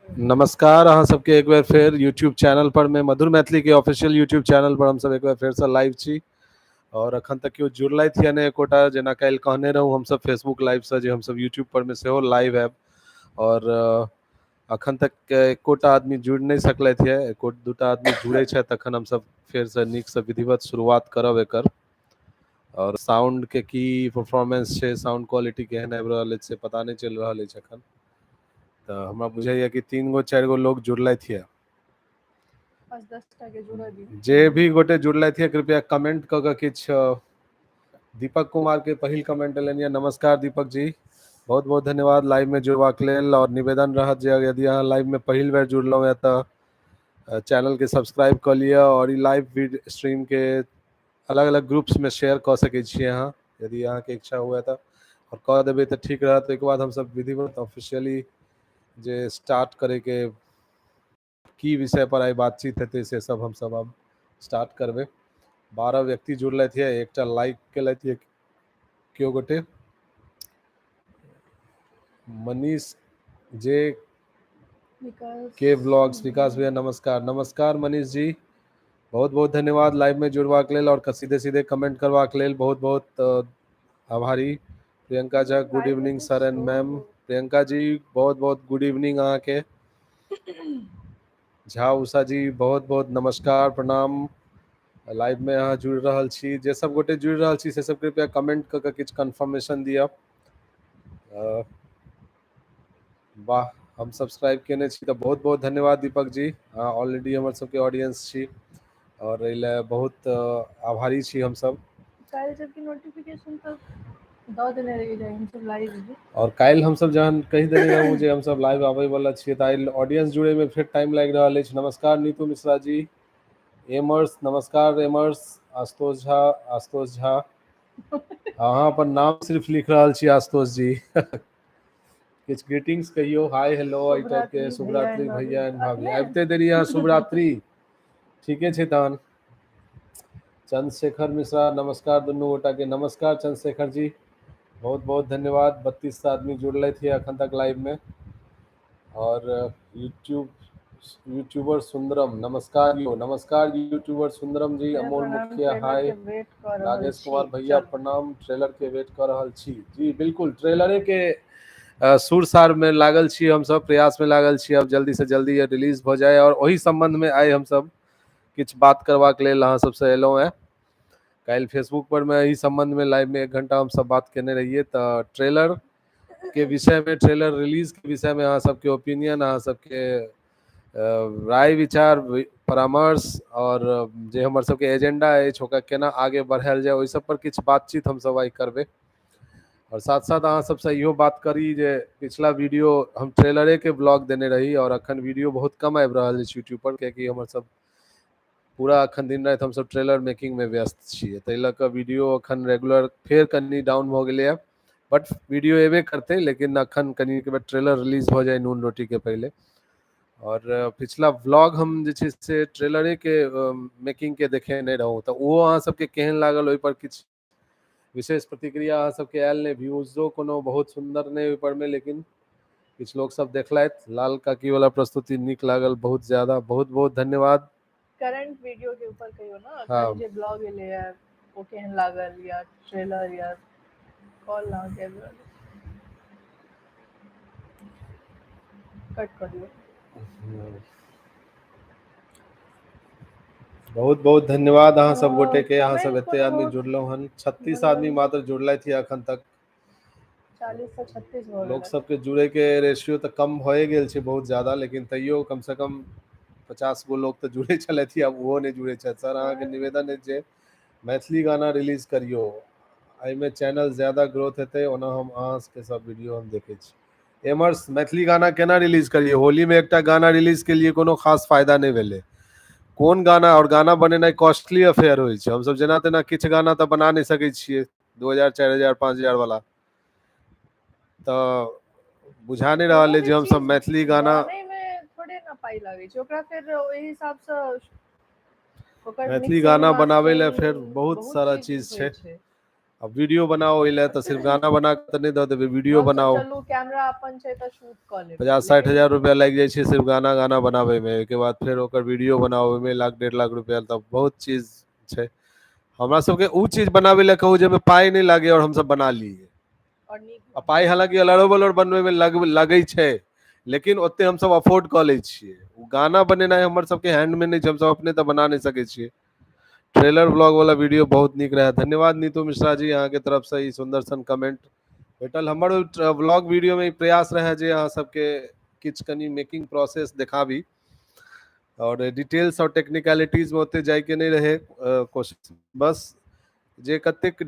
नमस्कार अहाँ सबके एक बार फिर यूट्यूब चैनल पर में मधुर मैथिली के ऑफिशियल यूट्यूब चैनल पर हम सब एक बार फिर से लाइव छी और अखन तक केओ जुड़लथि या नहि एकोटा जेना काल्हि कहने रहूँ हम सब फेसबुक लाइव से जे हम सब यूट्यूब पर में सेहो लाइव हैब और अखन तक एकोटा आदमी जुड़ि नहि सकलथि है एको दूटा आदमी जुड़े छथि तखन हम सब फिर से नीक से विधिवत शुरुआत करब एकर और साउंड के की परफॉर्मेंस छै साउंड क्वालिटी केहन आबि रहल अछि से पता नहीं चल रहल अछि अखन तो हमरा बुझाइया कि 3 गो 4 गो लोग जुड़लथि है जे भी गोटे जुड़लथि है कृपया कमेंट क के किछ दीपक कुमार के पहिल कमेंट एलनि नमस्कार दीपक जी बहुत बहुत धन्यवाद लाइव में जुड़बाक लेल और निवेदन रहत जे यदि अहाँ लाइव में पहिल बेर जुड़लहुँ है तो चैनल के सब्सक्राइब कर लिया और ई लाइव स्ट्रीम के अलग अलग ग्रुप्स में शेयर कर सके छी अहाँ यदि अहाँ के इच्छा हुआ तो और कह देबै तो ठीक रहत एक बाद हम सब विधिवत ऑफिशियली जे स्टार्ट करे के की विषय पर आई बातचीत हेतै से सब हम सब अब स्टार्ट करबे 12 व्यक्ति जुड़लथि है एकटा लाइक केलथि है केओ गोटे मनीष जे के व्लॉग्स विकास भैया नमस्कार नमस्कार मनीष जी बहुत बहुत धन्यवाद लाइव में जुड़बाक लेल और सीधे सीधे कमेंट करबाक लेल बहुत बहुत आभारी Priyanka Jha good evening sir and ma'am Priyanka ji बहुत बहुत गुड इवनिंग अहाँ के झा उषा जी बहुत बहुत नमस्कार प्रणाम लाइव में अहाँ जुड़ रहल छी जे सब गोटे जुड़ रहल छी से सब कृपया कमेंट क के किछ कंफर्मेशन दिया वाह हम सब्सक्राइब केने छी तो बहुत बहुत धन्यवाद दीपक जी अहाँ ऑलरेडी हमर सबके ऑडियंस छी और एले बहुत आभारी छी हम सब काल्हि जबकि नोटिफिकेशन तो द देने रही जे हम सब लाइव और काल्हि हम सब जहन कहि देने रहूं जे हम सब लाइव आबै वाला छियै त आइ ऑडियंस जुड़े में फिर टाइम लागि रहल अछि नमस्कार नीतू मिश्रा जी एमर्स नमस्कार एमर्स आशुतोष झा अहाँ अपन नाम सिर्फ लिख रहल छी आशुतोष जी किछ ग्रीटिंग्स कहियो हाय हेलो के शुभरात्रि भैया एंड भाभी आबिते देरी यहाँ शुभरात्रि ठीके छै तहन चंद्रशेखर मिश्रा नमस्कार दुनू गोटा के नमस्कार चंद्रशेखर जी बहुत बहुत धन्यवाद 32 आदमी जुड़ले थे अखन तक लाइव में और यूट्यूबर सुंदरम नमस्कार यूट्यूबर सुंदरम जी अमोल मुखिया हाय नागेश कुमार भैया प्रणाम ट्रेलर के वेट कर रहल छी जी बिल्कुल ट्रेलरे के सुर सार में लागल छी हम सब प्रयास में लागल छी अब जल्दी से जल्दी ये रिलीज हो जाए और वही संबंध में आए हम सब किछ बात करबाक लेल अहाँ सबसे एलहुँ है कल फेसबुक पर मैं इस संबंध में लाइव में 1 घंटा हम सब बात करने रहिए तो ट्रेलर के विषय में ट्रेलर रिलीज के विषय में अहाँ सबके ओपिनियन अहाँ सबके राय विचार परामर्श और जे हमर सबके एजेंडा अछि ओकरा केना आगे बढ़ायल जाए ओहि सब पर किछ बातचीत हम सब आई करबे और साथ साथ अहाँ सबसे इहो बात करी जे पिछला वीडियो हम ट्रेलरे के ब्लॉग देने रही और अखन वीडियो बहुत कम आबि रहल अछि यूट्यूब पर कियाकि हमर सब पूरा अखन दिन रात हम सब ट्रेलर मेकिंग में व्यस्त छियै ताहि लऽ कऽ वीडियो अखन रेगुलर फेर कनी डाउन भऽ गेलै है बट वीडियो एबे करते लेकिन अखन कनी के बाद ट्रेलर रिलीज हो जाए नून रोटी के पहले और पिछला व्लॉग हम जे छै से ट्रेलरे के मेकिंग के देखे नहीं रहूँ तो वो अहाँ सबके केहन लागल ओहि पर किछ विशेष प्रतिक्रिया अहाँ सबके आयल नहीं व्यूजो कोनो बहुत सुंदर नहीं ओहि पर में लेकिन किछ लोग सब देखलथि लाल काकी वाला प्रस्तुति नीक लागल बहुत ज्यादा बहुत बहुत धन्यवाद करंट वीडियो के ऊपर कहियो ना हाँ। जे ब्लॉग एले है वो केहन लागल या ट्रेलर या कॉल ना के कट कर दियो बहुत बहुत धन्यवाद अहाँ सब गोटे के अहाँ सब एते आदमी जुड़लो हन 36 आदमी मात्र जुड़ले थी अखन तक 40 से 36 लोग सब के जुड़े के रेशियो तो कम भए गेल छै बहुत ज्यादा लेकिन तैयो कम से कम 50 गो लोग तो जुड़े छले थी अब वो नहीं जुड़े छै सर अहाँ के निवेदन है जे मैथिली गाना रिलीज करियो आई में चैनल ज्यादा ग्रोथ हेतै ओना हम अहाँ के सब वीडियो हम देखे छी एमर्स मैथिली गाना केना रिलीज करिए होली में एकटा गाना रिलीज के लिए कोनो खास फायदा नहीं भेले कोन गाना और गाना बनेनाइ कॉस्टली अफेयर होइ छै हम सब जेना तेना किछ गाना तो बना नहीं सकै छियै 2000 4000 5000 वाला, तो बुझा नहीं रहा है जे हम सब मैथिली गाना में थोड़े ना पाई लागे छै, ओकरा फिर ओहि हिसाब से मैथिली गाना बनावे ले फिर बहुत सारा चीज छै। अब वीडियो बनाओ इले तो सिर्फ गाना बना के नहीं दे देबे, वीडियो बनाओ, चलू कैमरा अपन छै त शूट क लेबै, 50-60 हजार रुपया लग जाए छै सिर्फ गाना बनावे में, के बाद फिर ओकर वीडियो बनाओ में 1-1.5 लाख रुपया, तब बहुत चीज छै। हमरा सबके उ चीज बनावे ले कहू जे में पाई नहीं लागे और हम सब बना लिए, और पाई हालांकि अलड़ो बलड़ बनवे में लगे छै, लेकिन ओते हम सब अफोर्ड क ले छिए। गाना बनेनाइ हमर सबके हैंड में नहीं छै, हम सब अपने तो बना नहीं सके छिए। ट्रेलर व्लॉग वाला वीडियो बहुत निक रहा, धन्यवाद नीतू मिश्रा जी यहाँ के तरफ से ई सुंदर सन कमेंट भेटल। हमर व्लॉग वीडियो में प्रयास रहे जे अहाँ सबके किछ कनी मेकिंग प्रोसेस देखाबी, और डिटेल्स और टेक्निकलिटीज में ओते जाय के नहीं रहे कोशिश, बस जे कतेक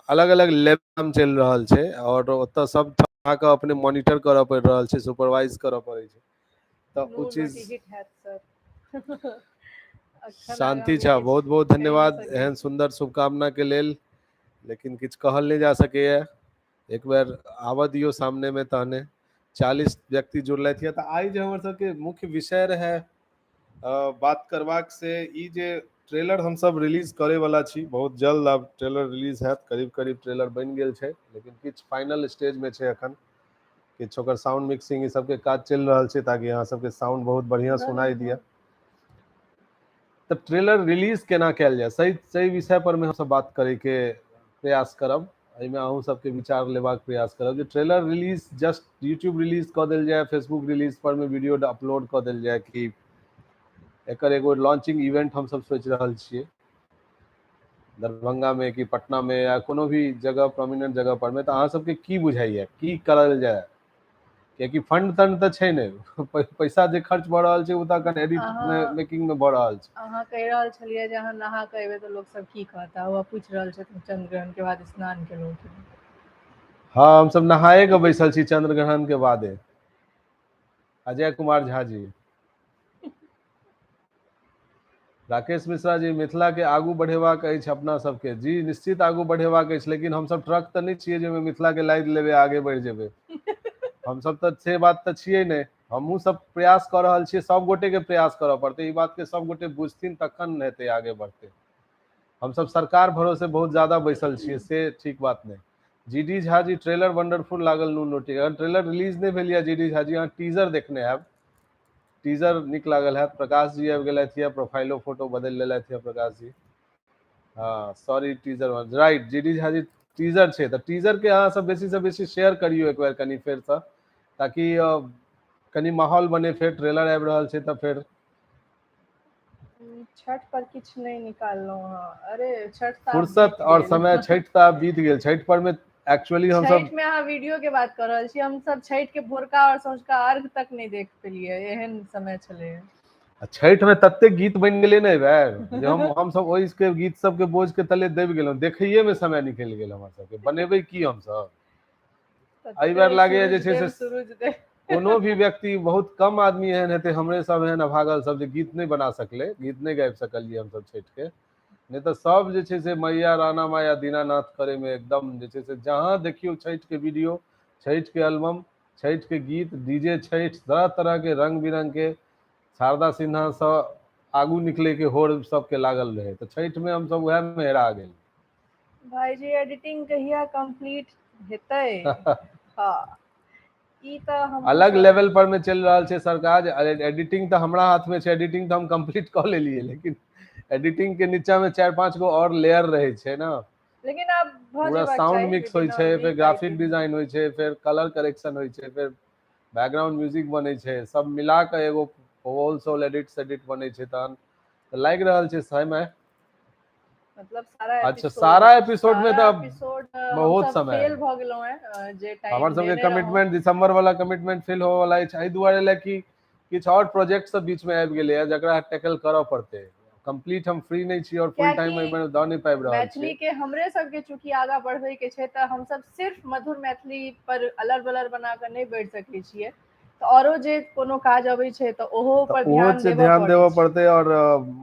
अलग अलग लेवल हम चल रहा छै, और ओतऽ सब के अपने मॉनिटर करऽ पड़ रहा छै, सुपरवाइज करऽ पड़े छै, तो उ चीज शांति छा। बहुत बहुत धन्यवाद एहन सुंदर शुभकामना के लेल, लेकिन किछ कहल नहीं जा सके है। एक बार आवा दियो सामने में, तहने 40 व्यक्ति जुड़ल थे। तो आई जे हमर सबके मुख्य विषय रहे बात करबाक से ई जे ट्रेलर हम सब रिलीज करे वाला छी, बहुत जल्द अब ट्रेलर रिलीज हैत, करीब करीब ट्रेलर बन गेल छै, लेकिन किछ फाइनल स्टेज में छै अखन, किछ ओकर साउंड मिक्सिंग ई सब के काज चल रहा छै, ताकि अहाँ सबके साउंड बहुत बढ़िया सुनाई दिया। तो ट्रेलर रिलीज केना कैल जाए, सही सही विषय पर में हम सब बात करे के प्रयास करब, एहिमे अहूँ सबके विचार लेबाक प्रयास करब जे trailer release just YouTube release कऽ देल जाए, फेसबुक रिलीज पर में वीडियो अपलोड कऽ देल जाए, कि एकर एगो लॉन्चिंग इवेंट हम सब सोच रहल छिए दरभंगा में कि पटना में या कोनो भी जगह प्रोमिनेंट जगह पर में, तो अहाँ सबके की बुझाइए की करल जाए, क्योंकि फंड तंड तो छै ने, पैसा जे खर्च भ रहल छै उ त अखन एडिट में मेकिंग में भ रहल छै। अहाँ कहि रहल छलिए जे अहाँ नहा के एबे तो लोग सब की कहता, वो पूछ रहल छथिन चंद्र ग्रहण के बाद स्नान के लोग। हाँ हम सब नहाए के बैसल छी चंद्र ग्रहण के बादे। अजय कुमार झा जी, राकेश मिश्रा जी, मिथिला के आगू बढ़ेबाक अछि अपना सबके, जी निश्चित आगू बढ़ेबाक अछि, लेकिन हम सब ट्रक तो नहीं छिए जे मिथिला के लाइद लेबे आगे बढ़ जेबे, हम सब तो से बात तो छिए नहीं, हमहू सब प्रयास कर रहल छिए, सब गोटे के प्रयास करऽ पड़ते, ई बात के सब गोटे बुझथिन तखन हेतै आगे बढ़ते। हम सब सरकार भरोसे बहुत ज्यादा बैसल छिए से ठीक बात नहीं। जीडी झा जी ट्रेलर वंडरफुल लागल, नून रोटी, अगर ट्रेलर रिलीज नहीं भेल जीडी झा जी, अहाँ टीजर देखने हैब, टीजर निक लागल है। प्रकाश जी आबि गेलथि, प्रोफाइलो फोटो बदल लेलथि प्रकाश जी, हाँ sorry teaser right, GD Jha ji teaser छै, तो टीजर के अहाँ सब बेसी से बेसी शेयर करियो एक बार कनी फेर से, ताकि कनी माहौल बने, फिर ट्रेलर आबि रहल छै तो फिर छठ पर किछ नहीं निकाललो हां, अरे छठ त फुर्सत और समय, छठ त बीत गेल, छठ पर में एक्चुअली हम सब छठ में अहाँ वीडियो के बात कर रहल छी, हम सब छठ के भोरका और संझका अर्घ तक नहीं देख पेलिए, एहन समय छले। छठ में तत्ते गीत बन गेले ने जे हम सब ओइ के गीत सब के बोझ के तले दब गेलौ, देखइए में समय निकल गेल हमर सबके, बनेबै की हम सब। एहि बार लागे जे छै से कोनो भी व्यक्ति, बहुत कम आदमी एहन हेतै, हमरे सब एहन अभागल सब जे गीत नहीं बना सकले, गीत नहीं गाबि सकलिए हम सब छठ के, नहीं तो सब जे छै से मैया राणा माया दीनानाथ करे में एकदम जे छै से, जहाँ देखियो छठ के वीडियो, छठ के एल्बम, छठ के गीत, डीजे छठ, तरह तरह के रंग बिरंग के, शारदा सिन्हा से आगू निकले के होड़ सबके लागल रहे, तो छठ में हम सब वह में हेरा गेल। भाई जी एडिटिंग कहिया कंप्लीट हेतै? हाँ ई तो हम अलग लेवल पर में चल रहा है सरकार, एडिटिंग तो हमरा हाथ में है, एडिटिंग तो हम कंप्लीट कर ले लिए, लेकिन एडिटिंग के नीचा में 4-5 गो और लेयर रहे छै ना, लेकिन अब पूरा साउंड मिक्स होय छै, फिर ग्राफिक डिजाइन होय छै, फिर कलर करेक्शन होय छै, फिर बैकग्राउंड म्यूजिक बने छै, सब मिला के एगो होल सोल एडिट बने छै, तहन तो लाग रहल छै समय, मतलब सारा अच्छा सारा एपिसोड में तो बहुत समय फेल भ गेलौ है, जे टाइम हमर सबके कमिटमेंट दिसंबर वाला कमिटमेंट फेल हो वाला है, एहि दुआरे ले कि किछ और प्रोजेक्ट सब बीच में आबि गेलै है, जकरा टैकल करऽ पड़ते, कंप्लीट हम फ्री नहीं छी और फुल टाइम में द नहीं पाबि रहल छी। मैथिली के हमरे सबके चूंकि आगा बढ़े के छै, त हम सब सिर्फ मधुर मैथिली पर अलर बलर बना के नहीं बढ़ सकै छियै, औरो जे कोनो काज अबै छै तऽ ओहो पर ओहो ध्यान से देबऽ ध्यान देबऽ पड़ै छै। पड़तै और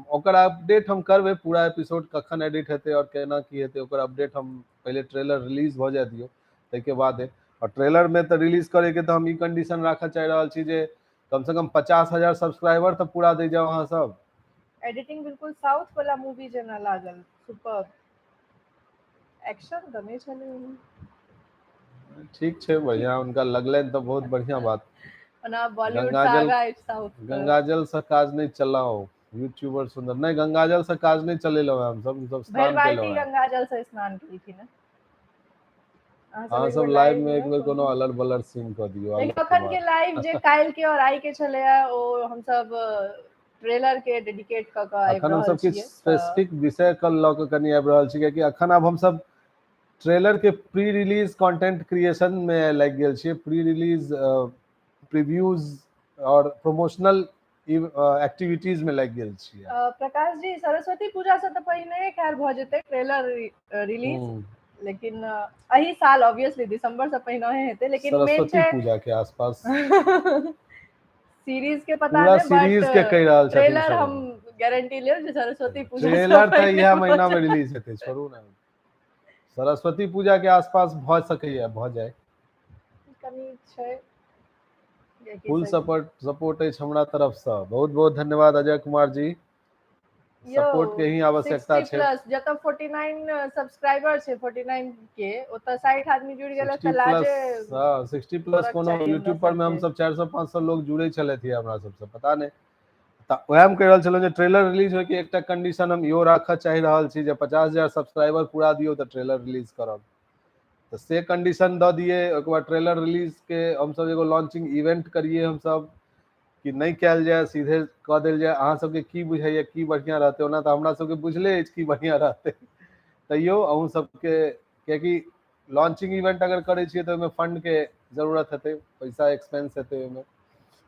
ओकर अपडेट हम करबै, पूरा एपिसोड कखन एडिट हेतै और केना की हेतै ओकर अपडेट हम पहले ट्रेलर रिलीज भ जाय दियौ ताहिके बाद। और ट्रेलर में तो रिलीज करे के तो हम ई कंडीशन राखऽ चाहि रहल छी जे कम से कम 50,000 सब्सक्राइबर तो पूरा दे जाओ अहाँ सब। एडिटिंग बिल्कुल साउथ वाला मूवी जेना लागल, सुपर एक्शन तऽ नहि छलै ओहिमे। ठीक छै, बढ़िया उनका लगलनि तो बहुत बढ़िया बात। ओना बॉलीवुड से गंगाजल, आगा अछि साउथ के। गंगाजल से काज नहीं चलाओ यूट्यूबर सुंदर, नहीं गंगाजल से काज नहीं चलेलहुँ हम सब भरि स्नान बाल्टी केलहुँ हैं। गंगाजल से स्नान केलखिन हैं। अहाँ अहाँ एक सब बेर लाइव में एक में बेर कोनो अलर बलर सीन कऽ दियौ लेकिन अलग अखन के बात। लाइव जे काल्हि के और आइ के छलैया ओ हमसब ट्रेलर के डेडिकेट कऽ के आबि अखन हम रहल सब किछु छियै तऽ स्पेसिफिक विषय कल लऽ के कनी आबि रहल छी, कियाकि अखन आब हम सब ट्रेलर के प्री रिलीज कंटेंट क्रिएशन में लागि गेल छियै। प्री रिलीज प्रीव्यूज और प्रमोशनल एक्टिविटीज में लागि गेल छियै। प्रकाश जी, सरस्वती पूजा से तऽ पहिने खैर भऽ जेतै ट्रेलर रिलीज, लेकिन एही साल ऑब्वियसली दिसंबर से पहिने हेतै, लेकिन मेन सरस्वती छै पूजा के आसपास सीरीज के पता पूरा नहीं, बट सीरीज के कहि रहल छथिन ट्रेलर शुरू। हम गारंटी लेब जे सरस्वती पूजा से ट्रेलर तऽ पहले इएह भऽ महीना में जायत। रिलीज हेतै, छोड़ू ने। सरस्वती पूजा के आसपास भऽ सकैया, भऽ जाए। कमी छै कियाकि फुल से सपोर्ट अछि हमरा तरफ से। बहुत बहुत धन्यवाद अजय कुमार जी, यो सपोर्ट के ही आवश्यकता 60 छै। प्लस जतऽ 49 सब्सक्राइबर छै, 49 के ओतऽ 60 आदमी जुड़ि गेलै 60 तऽ प्लस, लाजे 60 प्लस करक कोनो चाही हमरा यूट्यूब पर में हम सबके। सब 400-500 लोग जुड़े छलथि हमरा सबसे, पता नहीं। तऽ वएह हम कहि रहल छलहुँ जे ट्रेलर रिलीज होय के एकटा कंडीशन हम इहो राखऽ चाहि रहल छी जे 50,000 सब्सक्राइबर पूरा दियौ तऽ ट्रेलर रिलीज करब। तऽ से कंडीशन दऽ दिए, ओकर बाद ट्रेलर रिलीज के हम सब एगो लॉन्चिंग इवेंट करिए हम सब, कि नहीं कयल जाय, सीधे कऽ देल जाय। अहाँ सबके की बुझाइया की बढ़िया रहतै? ओना तऽ हमरा सबके बुझले अछि की बढ़िया रहतै, तैयो अहूँ सबके, कियाकि लॉन्चिंग इवेंट अगर करै छियै तऽ ओहिमे फंड के जरूरत हेतै, पैसा एक्सपेंस हेतै ओहिमे,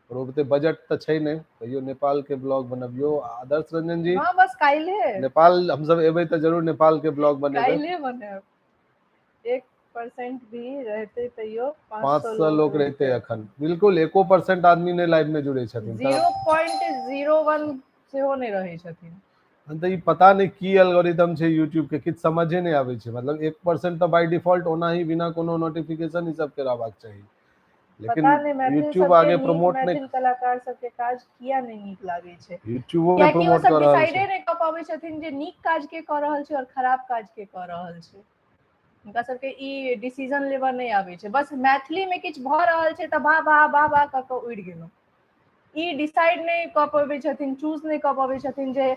और ओते बजट तऽ छै नहीं। तैयो नेपाल के ब्लॉग बनबियौ आदर्श रंजन जी, हाँ बस काल्हे नेपाल हम सब एबै तऽ जरूर नेपाल के ब्लॉग बनेबै। काल्हे बनायब। 1% भी रहते तैयो 500 500 लोग लोग रहते अखन, बिल्कुल 1% आदमी ने लाइव में जुड़े छथिन तऽ 0.01 सेहो नहि रहै छथिन। तऽ ई पता नहीं की एल्गोरिदम छै यूट्यूब के, किछु समझे नहीं आबै छै। मतलब 1% तऽ बाय डिफॉल्ट ओना ही बिना कोनो नोटिफिकेशन ई सब के रहबाक चाही, पता लेकिन नहीं मैथिल यूट्यूब सबके आगे नीक, प्रमोट नहीं, मैथिल कलाकार सबके काज किया नहीं नीक लागे छै? यूट्यूबो ने कियाकि ओ प्रमोट सब कऽ रहल छै। डिसाइडे नहीं कऽ पाबै छथिन जे नीक काज के कऽ रहल छै और खराब काज के कऽ रहल छै। हुनका सबके ई डिसीजन लेबऽ नहीं आबै छै, बस मैथिली में किछु भऽ रहल छै तऽ वाह वाह वाह वाह कऽ कऽ उड़ि गेलहुँ। ई डिसाइड नहीं कऽ पबै छथिन, चूज नहीं कऽ पबै छथिन जे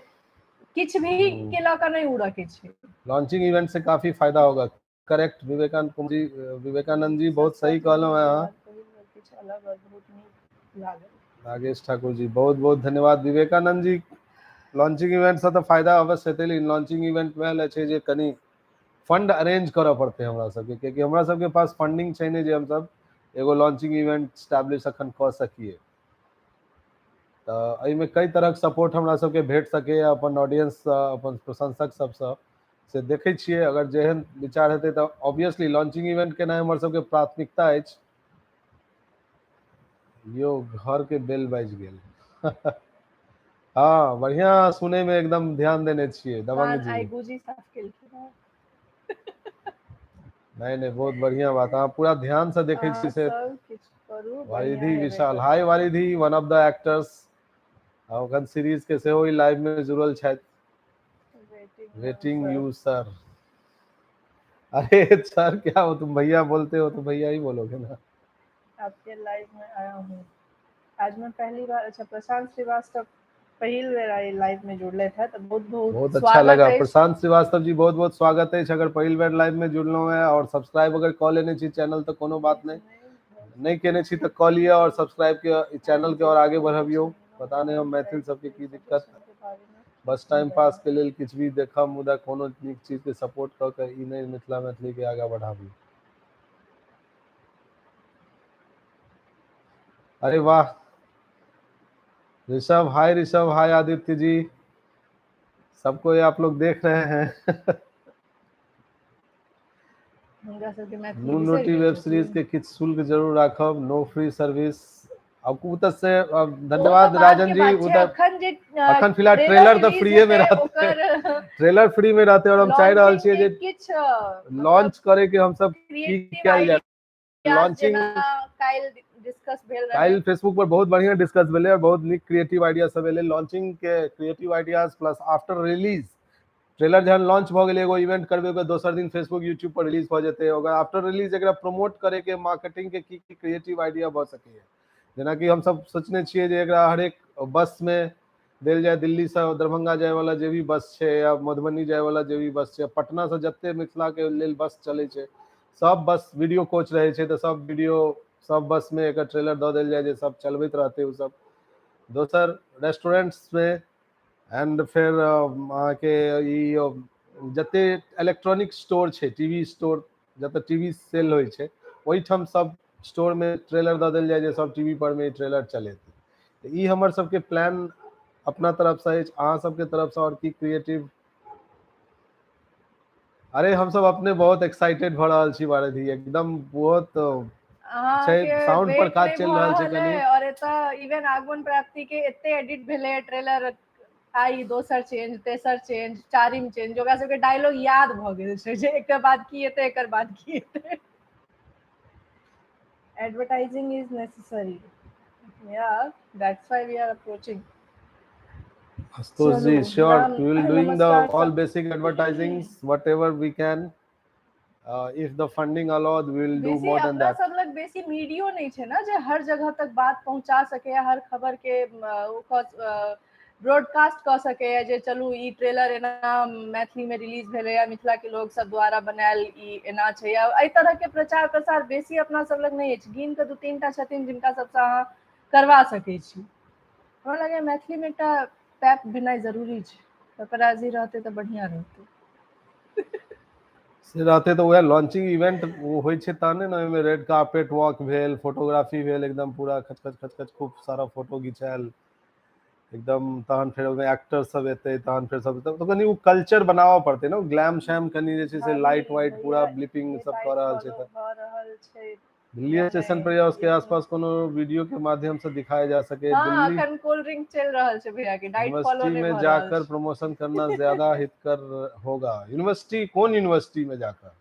किछु भी के लऽ कऽ नहीं उड़ऽ के छै। लॉन्चिंग इवेंट से काफी फायदा होगा। करेक्ट विवेकानंद जी बहुत सही कहलहुँ हैं अहाँ। किछु अलग अद्भुत नीक लागल। नागेश ठाकुर जी बहुत बहुत धन्यवाद। विवेकानंद जी, लॉन्चिंग इवेंट से तऽ फायदा अवश्य हेतै, लेकिन लॉन्चिंग इवेंट वएह लए छै जे कनी फंड अरेंज करऽ पड़तै हमरा सबके, कियाकि हमरा सबके पास फंडिंग छै नहीं जे हमसब एगो लॉन्चिंग इवेंट स्टैब्लिश अखन कऽ सकिए। तऽ एहिमे कई तरहक सपोर्ट हमरा सबके भेट सकैए अपन ऑडियंससँ, अपन प्रशंसक सबसँ, से देखै छियै। अगर जेहन विचार हेतै तऽ ऑब्वियसली लॉन्चिंग इवेंट केनाइ हमर सबके प्राथमिकता अछि। यौ घर के बेल बाजि गेल। हाँ बढ़िया, सुनै में एकदम ध्यान देने छियै दबंग कान जी। आइ गुजी साफ केलखिन हैं। नहीं नहीं बहुत बढ़िया बात, अहाँ पूरा ध्यान से देखै छी अहाँ से। सब किछु करू, बढ़िया वारिधि हेबे विशाल, करत। हाय वारिधि, वन ऑफ द एक्टर्स। अखन सीरीज के सेहो ई लाइव में जुड़ल छथि। Waiting you sir. अरे सर क्या हो तुम, भैया बोलते हो तो भैया ही बोलोगे ना। आपके लाइव में आया हूँ आज मैं पहली बार। अच्छा, प्रशांत श्रीवास्तव पहिल बेर आई लाइव में जुड़ले थे, तो बहुत बहुत अच्छा स्वागत लगा। है। प्रशांत श्रीवास्तव जी बहुत बहुत स्वागत है। अगर पहिल बेर लाइव में जुड़लहुँ हैं और सब्सक्राइब अगर कऽ लेने छी चैनल तऽ कोनो बात नहीं, नहीं केने छी तऽ कऽ लिअ और सब्सक्राइब के चैनल के और आगे बढ़बियौ। पता नहीं हम मैथिल सबके की दिक्कत, बस टाइम पास के लेल किछु भी देखब, मुदा कोनो नीक चीज के सपोर्ट कऽ के ई नहीं मिथिला मैथिली के आगे बढ़ाबी। अरे वाह ऋषभ, हाय ऋषभ, हाय आदित्य जी, सबको ये आप लोग देख रहे हैं। नून रोटी वेब सीरीज के किछु शुल्क जरूर राखब, नो फ्री सर्विस। अब उधर से धन्यवाद राजन जी। उधर अखन फिलहाल ट्रेलर तो फ्री में रहते, ट्रेलर फ्री में रहते और हम चाह रहल छियै जे किछ लॉन्च करे के हम सब की कैल जाय। लॉन्चिंग काल्हि फेसबुक पर बहुत बढ़िया डिस्कस भेलै और बहुत नीक क्रिएटिव आइडिया सब एलै। लॉन्चिंग के creative ideas plus after release trailer जहन लॉन्च भ गेलै, एगो इवेंट करबे ओकर दोसर दिन फेसबुक यूट्यूब पर रिलीज भ जेतै। ओकर आफ्टर रिलीज एकरा प्रमोट करे के मार्केटिंग के की क्रिएटिव आइडिया भ सकैए, जेना कि हम सब सोचने छियै जे एकरा हर एक बस में देल जाए। दिल्ली से दरभंगा जाए वाला जे भी बस छै या मधुबनी जाए वाला जे भी बस छै, पटना से जते मिथिला के लेल बस चलै छै सब बस वीडियो कोच रहे छै, तो सब वीडियो सब बस में एक ट्रेलर दऽ देल जाए जे सब चलबैत रहते उ सब। दोसर रेस्टोरेंट्स में एंड फिर के ई जते इलेक्ट्रॉनिक स्टोर छै, टीवी स्टोर जते टीवी सेल होय छै, ओहि ठाम सब स्टोर में ट्रेलर दऽ देल जाए जे सब टीवी पर में ट्रेलर चलेतै। ई हमर सबके प्लान अपना तरफ से अछि। अहाँ सबके तरफ से और की क्रिएटिव? अरे हम सब अपने बहुत एक्साइटेड भ रहल छी भारती, एकदम बहुत छै, साउंड पर काज चल रहल छै कनी। और एता इवन आगमन प्राप्ति के एते एडिट भेले ट्रेलर, आई दोसर चेंज तेसर चेंज चारिम चेंज, ओकरा सबके डायलॉग याद भ गेल छै जे एकर बाद की हेतै एकर बाद की हेतै। एडवर्टाइजिंग इज नेसेसरी, या that's why we are approaching. Astosh ji, sure, we will doing the all basic advertisings whatever we can. If the funding allowed, we will do more than that. सब लग बेसी मीडियो नहीं छै ना जे हर जगह तक बात पहुंचा सके, हर खबर के ब्रॉडकास्ट कर सके जे चलू ई ट्रेलर एना मैथिली में रिलीज भेले या मिथिला के लोग सब द्वारा बनायल ई एना छै, या एहि तरह के प्रचार प्रसार बेसी अपना सब लग नहीं है। गिन के दू तीन टा छथिन जिनका सबसे अहाँ करवा सके छी। हमरा लगे मैथिली में एकटा टैप बिनाइ जरूरी छै, पेपराजी रहते तो बढ़िया रहते। से रहते तो वह लॉन्चिंग इवेंट वो होय छै ताने ना, ओमे रेड कार्पेट वॉक भेल, फोटोग्राफी भेल, एकदम पूरा खच खूब सारा फोटो घिचायल एकदम, तहन फिर ओमे एक्टर सब एते, तहन फिर सब तो कनी वो कल्चर बनावा पड़ते ना, ग्लैम शैम कनी जे छै से लाइट वाइट पूरा ब्लिपिंग सब कर रहल छै त दिल्ली स्टेशन पर या उसके आसपास कोनो वीडियो के माध्यम से दिखाया जा सके। दिल्ली अखन कोल्ड ड्रिंक चल रहल छै भैया के, डाइट फॉलो नहीं में जाकर प्रमोशन करना ज्यादा हितकर होगा। यूनिवर्सिटी कौन यूनिवर्सिटी में जाकर?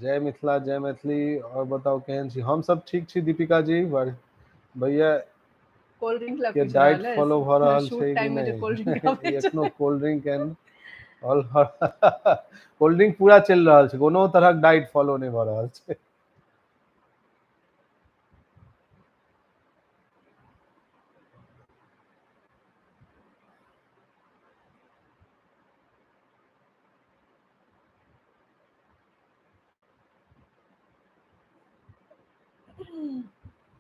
जय मिथिला जय मैथिली। और बताओ केहन छी? हम सब ठीक छी दीपिका जी। भैया कोल्ड ड्रिंक के डाइट फॉलो भ रहल छै कि नहीं? एखनो cold drink and all cold drink पूरा चल रहल छै, कोनो तरह डाइट फॉलो नहीं भ रहल छै।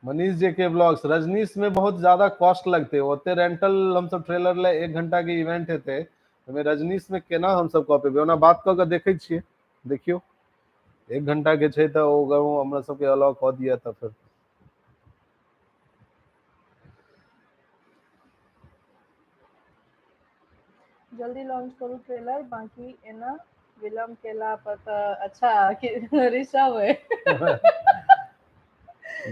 मनीष जे के ब्लॉग्स, रजनीश में बहुत ज्यादा कॉस्ट लगते, ओते रेंटल हम सब ट्रेलर ले 1 घंटा के इवेंट हेते, ओमे रजनीश में केना हम सब क पेबे? ओना बात क के देखे छियै, देखियो 1 घंटा के छै त ओ गरु हमरा सब के अलाउ क दिया त फिर जल्दी लॉन्च करू ट्रेलर, बाकी एना विलम्ब केला पर त अच्छा ऋषभ है।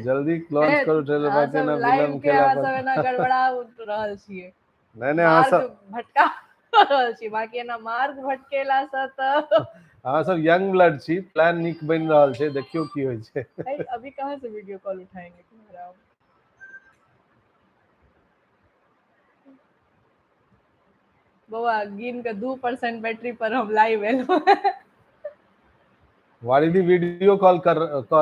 जल्दी लॉन्च करू ट्रेलर, बाकी एना विलम्ब केला पर सब एना गड़बड़ा रहल छियै, नहीं अहाँ सब भटका रहल छी, बाकी एना मार्ग भटकेला से त अहाँ सब यंग ब्लड छी, प्लान निक बन रहल छै, देखियो की होय छै। अभी कहां से वीडियो कॉल उठाएंगे तुम्हारा? बउआ गिन के 2% बैटरी पर हम लाइव एलौ। वारिदी वीडियो कॉल कर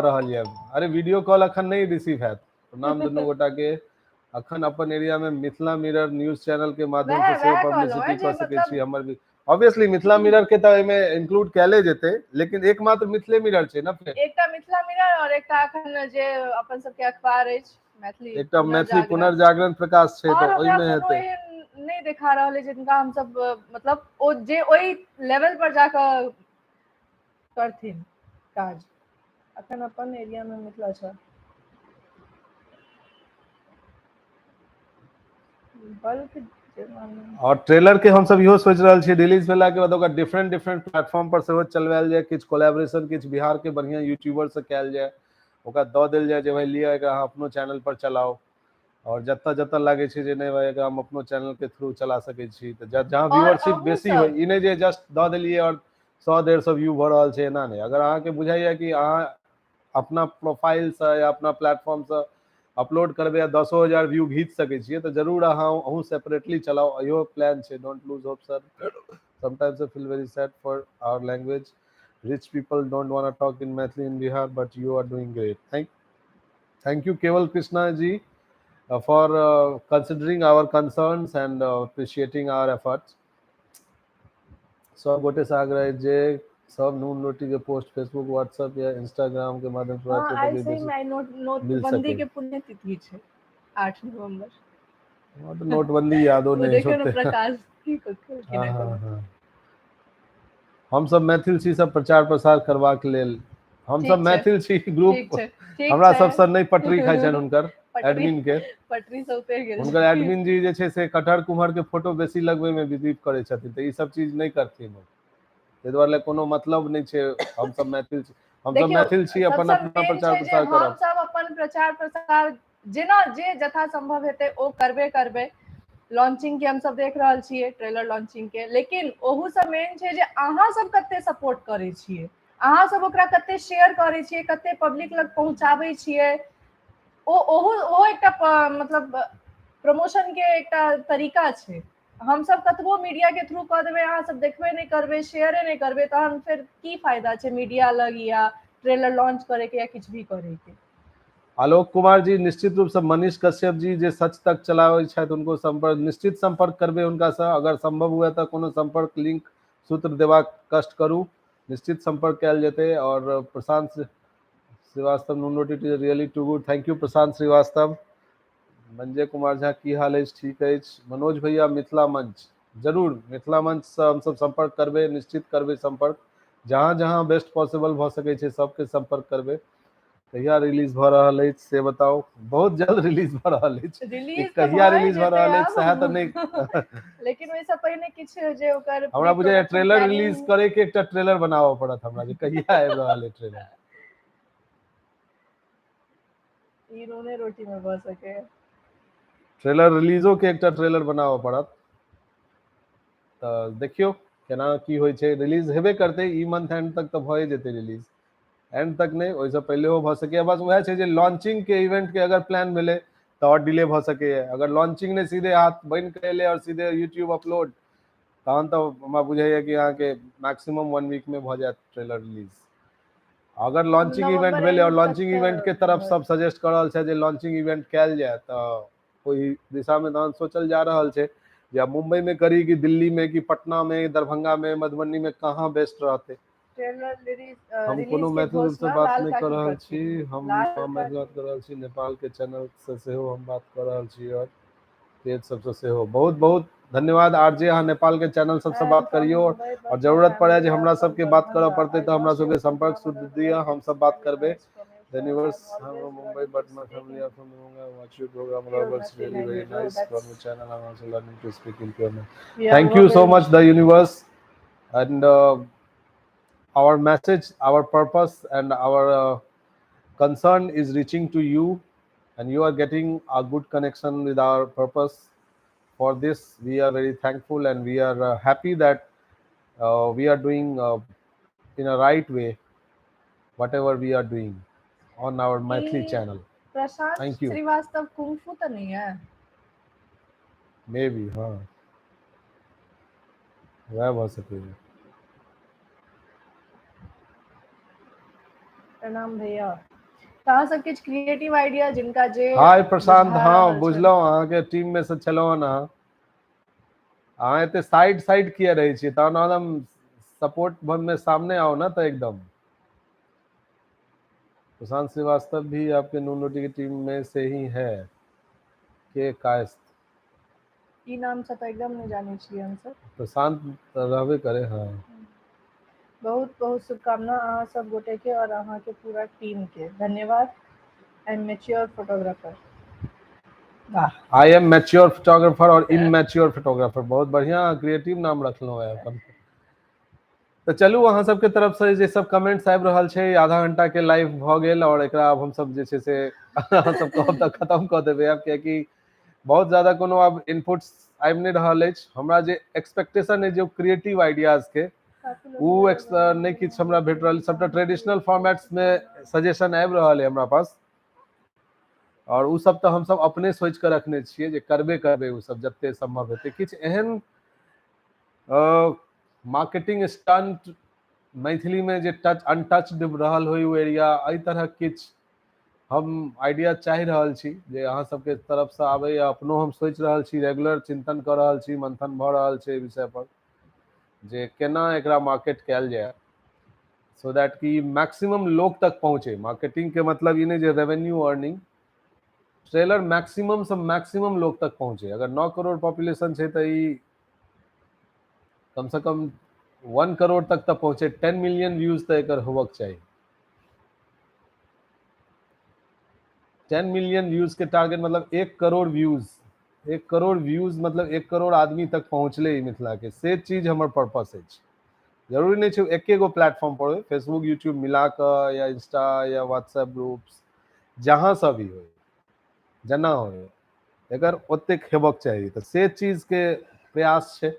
रहल है। अरे वीडियो कॉल अखन नहीं रिसीव हैत। प्रणाम दुनू गोटा के। अखन अपन एरिया में मिथिला मिरर न्यूज चैनल के माध्यम से सेहो पब्लिसिटी कर सके छी। हमर भी ऑब्वियसली मिथिला मिरर के त एमे इंक्लूड कैले जेते, लेकिन एकमात्र मिथिले मिरर छै ना। फिर एकटा मिथिला मिरर और एकटा अखन जे अपन सब के अखबार अछि मैथिली, एकटा मैथिली पुनर्जागरण प्रकाश छै त ओइ में हेतै। नहीं देखा रहल है जिनका हम सब मतलब ओ जे ओइ लेवल पर जाकर करथिन काज। अखन अपन एरिया में मिथिला छै। और ट्रेलर के हम सब इहो सोच रहल छियै रिलीज भेला के बाद ओकर डिफरेंट प्लेटफॉर्म पर सेहो चलवाएल जाय, किछ कोलैबोरेशन किछ बिहार के बढ़िया यूट्यूबर से कैल जाय, ओकरा दऽ देल जाए जे भाई लिअ एकरा अहाँ अपनो चैनल पर चलाओ, और जतऽ जतऽ लागे छै जे नहीं भाई एकरा हम अपनो चैनल के थ्रू चला सकै छी, तऽ जहाँ व्यूअरशिप अहूँ बेसी सब- होय, ई नहीं जे जस्ट दऽ देलिए और 100-150 व्यू भऽ रहल छै, एना नहीं। अगर अहाँ के बुझाइए कि अहाँ अपना प्रोफाइल से या अपना प्लेटफॉर्म से अपलोड करबे आ 10,000 व्यू घीच सकै छियै, तऽ जरूर अहाँ सेपरेटली चलाओ, इहो प्लान छै। Don't lose hope sir, sometimes I feel very sad for our language, rich people don't want to talk in Maithili in Bihar, but you are doing great. Thank you Keval Krishna ji for considering our concerns and appreciating our efforts. सब गोटे से आग्रह जे सब नून रोटी के post Facebook, WhatsApp या Instagram के माध्यम से हाँ, आई से मिल नोटबंदी सके। के पुण्यतिथि छै 8 नवंबर। हाँ, तो नोटबंदी यादों वो नहीं देखियो होते। ना प्रकाश की कुछ के हाँ नहीं हाँ तो हाँ, हम सब मैथिल छी, सब प्रचार प्रसार करबाक लेल हम सब ठीक छै, मैथिल छी, ठीक ग्रुप छै, ठीक हमरा छै। सबसँ नहीं पटरी खाइ छनि हुनकर पटरी एडमिन के। पटरी से उतरि गेल हुनकर छै। एडमिन जी जे छै से कटहर कुम्हर के फोटो बेसी लगबे में बिलीव करै छथिन, तऽ ई सब चीज नहीं करथिन ओ, ताहि दुआरे कोनो मतलब नहीं छै। हम सब मैथिल छी, हम सब देखियौ मैथिल छी, अपन सबसँ अपना मेन प्रचार छै जे प्रसार हम करब। सब अपन प्रचार प्रसार जेना जे जथा संभव हेतै ओ करबे। लॉन्चिंग के हम सब देख रहल छियै, ट्रेलर लॉन्चिंग के, लेकिन ओहू से मेन छै जे अहाँ सब कते सपोर्ट करै छियै, अहाँ सब ओकरा कते शेयर करै छियै, कते पब्लिक लग पहुंचाबै छियै। ओहो एकटा मतलब प्रमोशन के एकटा तरीका छै। हम सब कतबो मीडिया के थ्रू कऽ देबै, अहाँ सब देखबे नहीं करबै, शेयरे नहीं करबै, तहन फिर की फायदा छै मीडिया लग या ट्रेलर लॉन्च करे के या किछ भी करे के। आलोक कुमार जी निश्चित रूप से मनीष कश्यप जी जे सच तक चलाबै छथि, उनको संपर्क निश्चित संपर्क करबे उनका से, अगर संभव हुए तो कोनो संपर्क लिंक सूत्र देबाक कष्ट करू, निश्चित संपर्क कयल जेतै। और Prashant Srivastava Noon Roti really too good, thank you Prashant Srivastava. Manjay Kumar Jha की हाल अछि, ठीक अछि। मनोज भैया मिथिला मंच, जरूर मिथिला मंच से हम सब संपर्क करबे, निश्चित करबे संपर्क, जहाँ जहाँ बेस्ट पॉसिबल भ सकै छै सबके संपर्क करबे। कहिया रिलीज भ रहल अछि से बताओ, बहुत जल्द रिलीज भ रहल अछि, रिलीज तऽ कहिया भए रिलीज भ जेतै रहल अछि सएह तऽ आब, नहीं। लेकिन ओहिसँ पहिने किछु जे ओकर हमरा प्री बुझाइये प्रोडक्शन ट्रेलर रिलीज प्लानिंग करे के एकटा ट्रेलर बनाबऽ पड़त हमरा, जे कहिया आबि रहल है ट्रेलर। ई नूने रोटी में भऽ सके। ट्रेलर रिलीजो के एकटा ट्रेलर बनाबऽ पड़त, तऽ देखियौ केना की होइ छै। रिलीज हेबे करतै ई मंथ एंड तक, तऽ भए जेतै रिलीज, एंड तक नहीं ओहिसँ पहिलेहो भऽ सकैए। बस वएह छै जे लॉन्चिंग के इवेंट के अगर प्लान भेलै तऽ और डिले भऽ सकैए। अगर लॉन्चिंग नहीं सीधे हाथ बनि के एलै और सीधे यूट्यूब अपलोड, तहन तऽ हमरा बुझाइए कि अहाँके मैक्सिमम 1 वीक में भऽ जायत ट्रेलर रिलीज। अगर लॉन्चिंग इवेंट नवंबर भेलै और एंड तक लॉन्चिंग इवेंट के तरफ तऽ सब सजेस्ट कर रहल छै जे लॉन्चिंग इवेंट कयल जाय, तऽ ओहि दिशा में तहन सोचल जा रहल छै या मुंबई में करी कि दिल्ली में कि पटना में, दरभंगा में, मधुबनी में, कहाँ बेस्ट रहते। ट्रेलर हम कोनो रिलीज के मैथिल रूप से घोषणा बात लाल नहीं कर काकी रहल छी, करथिन। हम लाल बात काकी कर रहल छी नेपाल के चैनल से सेहो हम बात कर रहल छी, और पेज सबसे सेहो बहुत बहुत धन्यवाद। आरजे अहाँ नेपाल के चैनल सबसे I am बात from करियो, Mumbai, और but my जरूरत पड़े जे family are हमरा from सबके बात करऽ Darbhanga. पड़ते I तो हमरा watched your सबके संपर्क program on सूत्र a दिया, very हम सब बात करबे। nice from your The side. universe, I'm I'm always from Mumbai, learning to but my speak family in are from Mumbai. I watch your program, pure Robert. It's Marathi really very language. Oh, nice. From your that's channel, I'm also learning to speak in pure Marathi. we are Thank you so very much, the universe, and our message, our purpose, and our concern is reaching to you, and you are getting a good connection with our purpose. For this, we are very thankful, and we are happy that we are doing in a right way whatever we are doing on our Maithili ये channel. Prashant Thank you. Srivastava kung fu तो नहीं है? Maybe, हाँ, वह हो सके। प्रणाम भैया। अहाँ सब किछ क्रिएटिव आइडिया जिनका जे हाय प्रशांत, बुझा हाँ रहल बुझलो, छनि। अहाँ के टीम में से छलौ ना, अहाँ एते साइड साइड किया रहे छी, तहन एकदम सपोर्ट में सामने आओ ना, तो एकदम। प्रशांत श्रीवास्तव भी आपके नून रोटी की टीम में से ही है के कायस्थ? ई नाम से तो एकदम नहीं जाने छियै हम सब। प्रशांत रहबे करे, हाँ। बहुत बहुत शुभकामना अहाँ सब गोटे के और अहाँ के पूरा टीम के। धन्यवाद। I am mature photographer. I am mature photographer और इमैच्योर फोटोग्राफर, बहुत बढ़िया क्रिएटिव नाम रखलो है अपन। तो चलू अहाँ सबके तरफ से जे सब कमेंट्स आबि रहल छै, आधा घंटा के लाइव भ गेल और एकरा अब हम सब जे छै से अहाँ सब कहब तऽ खत्म कऽ देबै आब, कियाकि बहुत ज्यादा कोनो अब इनपुट्स आबि नहि रहल अछि। हमरा जे एक्सपेक्टेशन है जो क्रिएटिव आइडियाज के वो नहीं किछु हमरा भेट रहल, सबटा ट्रेडिशनल फॉर्मेट्स में सजेशन आबि रहल है हमरा पास, और उ सब तो हम सब अपने सोच के रखने छियै जे करबे करबे उ सब जते संभव हेतै। किछु एहन मार्केटिंग स्टंट मैथिली में जे टच अनटच्ड रहल होय ओ एरिया, एहि तरह किछु हम आइडिया चाहि रहल छी जे अहाँ सबके तरफ से आबे, या अपनो हम सोच रहल छी, रेगुलर चिंतन कर रहल छी, मंथन भ रहल छै विषय पर जे केना एकरा मार्केट कैल जाए, सो दैट कि मैक्सिमम लोग तक पहुंचे। मार्केटिंग के मतलब ये नहीं जे रेवेन्यू अर्निंग, ट्रेलर मैक्सिमम से मैक्सिमम लोग तक पहुंचे। अगर 9 करोड़ पॉपुलेशन है तो ई कम से कम 1 करोड़ तक तो पहुंचे। 10 मिलियन व्यूज तो एकर होबक चाहिए। 10 मिलियन व्यूज के टारगेट मतलब 1 करोड़ व्यूज, 1 करोड़ व्यूज मतलब 1 करोड़ आदमी तक पहुंचले मिथिला के, से चीज हमर पर्पस है। जरूरी नहीं है एके गो प्लेटफॉर्म पर, फेसबुक यूट्यूब मिला कर, या इंस्टा या व्हाट्सएप ग्रुप्स, जहां से भी हो जना हो एकर ओतेक हेबक चाहिए। तो से चीज के प्रयास है,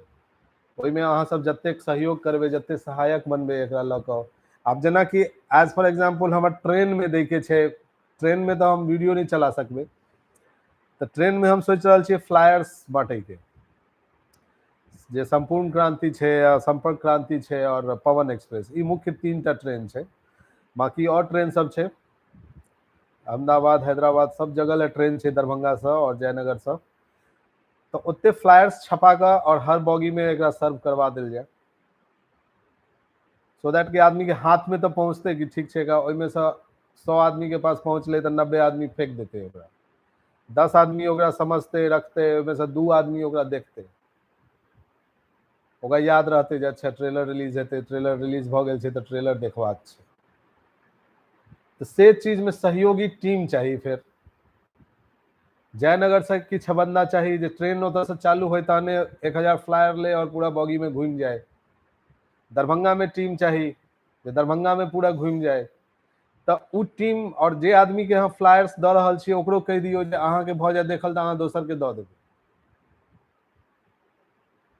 ओहिमे अहाँ सब जतेक सहयोग करबे, जते सहायक बनबे एकरा लऽ कऽ। आब जेना कि एज फॉर एग्जाम्पल हमर ट्रेन में देखे छै, ट्रेन में तो हम वीडियो नहीं चला सकबे, तो ट्रेन में हम सोच रहल छियै फ्लायर्स बांटे के, जे संपूर्ण क्रांति छै, संपर्क क्रांति छै और पवन एक्सप्रेस, ई मुख्य 3टा ट्रेन छै। बाकी और ट्रेन सब छै, अहमदाबाद हैदराबाद सब जगह ले ट्रेन छै, दरभंगा से और जयनगर से। तो ओते फ्लायर्स छपा कर और हर बॉगी में एक सर्व करवा दिल जाए, सो दैट कि आदमी के हाथ में तो पहुंचते कि ठीक है, ओहिमे से 100 आदमी के पास पहुंचले तो 90 आदमी फेंक देते ओकरा, 10 आदमी ओकरा समझते रखते, ओहिमे से 2 आदमी ओकरा देखते, ओकरा याद रहते जे अच्छा ट्रेलर रिलीज हेतै, ट्रेलर रिलीज भ गेल छै तो ट्रेलर देखबाक छै। तो से चीज में सहयोगी टीम चाहिए। फिर जयनगर से किछु बंदा चाहिए जे ट्रेन ओतऽ से चालू होय तहने 1000 फ्लायर ले और पूरा बॉगी में घूम जाए। दरभंगा में टीम चाहिए जे दरभंगा में पूरा घूम जाए। तो उ टीम और जे आदमी के यहाँ फ्लायर्स द रहल छियै ओकरो कह दियो जे अहाँ के भ जाए देखल तो अहाँ दोसर के द देबै,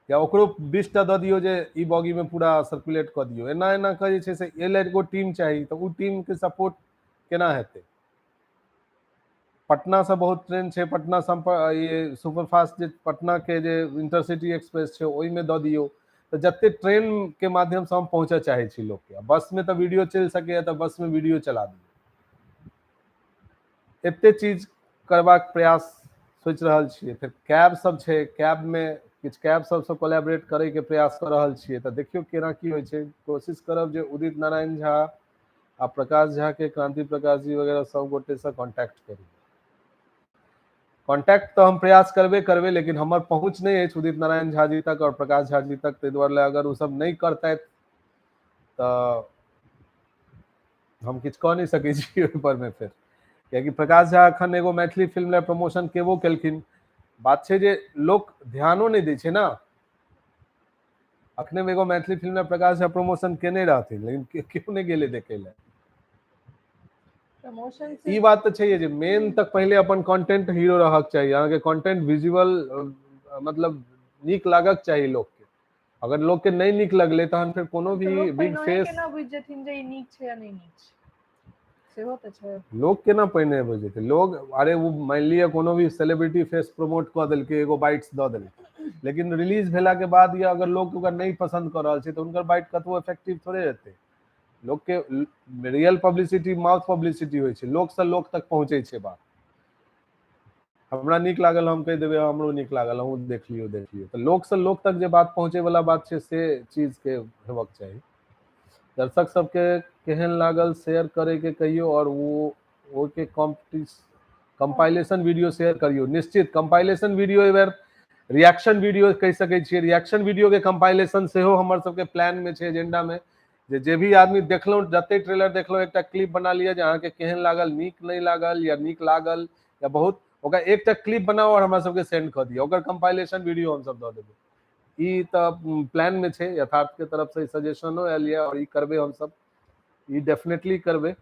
या ओकरो 20टा द दियो जे ई बॉगी में पूरा सर्कुलेट कर दियो। एना एना के जे छै से एले एगो टीम चाहिए। तो उ टीम के सपोर्ट केना हेतै? पटना से बहुत ट्रेन छै, पटना ये सुपरफास्ट जे पटना के जे इंटरसिटी एक्सप्रेस छै ओहि में द दियो। तो जते ट्रेन के माध्यम से हम पहुंचे चाहे छी लोग के, बस में तो वीडियो चल सके तो बस में वीडियो चला दियो। एते चीज करबाक प्रयास सोच रहल छियै। फिर कैब सब छै, कैब में किछु कैब सबसे कोलैबोरेट करे के प्रयास कर रहल छियै। तो देखियो केना की होइ छै, कोशिश करब जे उदित नारायण झा आ प्रकाश झा के, क्रांति प्रकाश जी वगैरह सब गोटे से कांटेक्ट करी। कांटेक्ट तो हम प्रयास करबे, लेकिन हमर पहुंच नहीं है उदित नारायण झा जी तक और प्रकाश झा जी तक। ताहि दुआरे अगर वो सब नहीं करते तो हम किछु कह नहीं सकै छी ओहि पर में। फिर कियाकि प्रकाश झा अखन एगो मैथिली फिल्म ले प्रमोशन केबो केलखिन। बात छै जे लोक ध्यानो नहीं दै छै ना। अखने में एगो मैथिली फिल्म में प्रकाश झा प्रमोशन केने रहथिन, लेकिन क्यों नहीं गेले देखे ले। ई बात तो चाहिए जे मेन तक पहले अपन कंटेंट हीरो रहक चाहिए। अहाँ के कंटेंट विजुअल मतलब नीक लागक चाहिए लोग के। अगर लोग के नहीं नीक लगले तहन फिर कोनो भी बिग फेस केना बुझ जथिन जे ई नीक छै या नहीं नीक छै, सेहो त छै। लोग केना पहिने बुझ जेतै लोग? अरे वो मान लिया कोनो भी सेलिब्रिटी फेस प्रमोट क देलकै, एगो बाइट्स द देलकै, लेकिन रिलीज भेला के बाद या अगर लोग ओकरा नहीं पसंद कर रहल छै तो उनकर बाइट कतबो इफेक्टिव थोड़े रहते। लोग के रियल पब्लिसिटी माउथ पब्लिसिटी होइ छै, लोग से लोग तक पहुंचे छै बात। हमरा नीक लागल हम कह देबै हमरो नीक लागल, अहूँ देख लियो। तो लोग से लोग तक जे बात पहुंचे वाला बात छै से चीज के हेबाक चाहिए। दर्शक सबके केहन लागल शेयर करे के कहियो, और वो के कंपाइलेशन वीडियो शेयर करियो। निश्चित कंपाइलेशन वीडियो एबर रिएक्शन वीडियो कह सकै छियै। रिएक्शन वीडियो के कंपाइलेशन सेहो हमर सबके प्लान में छै, एजेंडा में। जे भी आदमी देखलो, जते ट्रेलर देखलो, एकटा क्लिप बना लिया जे अहाँ के केहन लागल, नीक नहीं लागल या नीक लागल या बहुत, ओकर एकटा क्लिप बनाओ और हमरा सबके सेंड कर दियो, ओकर कंपाइलेशन वीडियो हम सब द देबै। ई तो प्लान में छे, यथार्थ के तरफ से सजेशन हो लिया और ई करबे हम सब, ई डेफिनेटली करबे।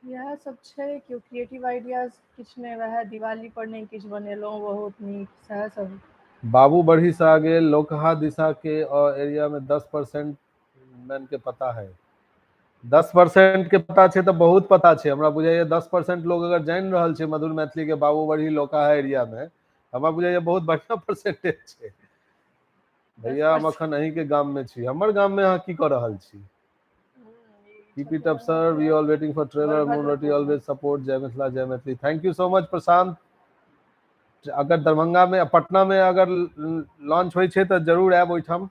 यह सब छै कि क्रिएटिव आइडियाज किछ नै, वह दिवाली पर नै किछ बनेलहुँ बहुत नीक, सएह सब। बाबू बढ़ी से आगे लोकहा दिशा के और एरिया में 10% मैन के पता है। 10% के पता छे तो बहुत पता छे, हमरा बुझाइए 10% लोग अगर जान रहल छे मधुर मैथिली के बाबू बढ़ी लोकहा एरिया में, हमरा बुझाइए बहुत बढ़िया परसेंटेज छे। भैया हम अखन अहीं के गांव में छी, हमर गांव में अहाँ की कर रहल छी? Keep it up, sir. We all waiting for trailer. Moonroti always support Jai Mithila, Jai Maithili. Thank you so much, प्रशांत। अगर दरभंगा में, पटना में अगर लॉन्च होइ छे तो जरूर आब ओइठाम।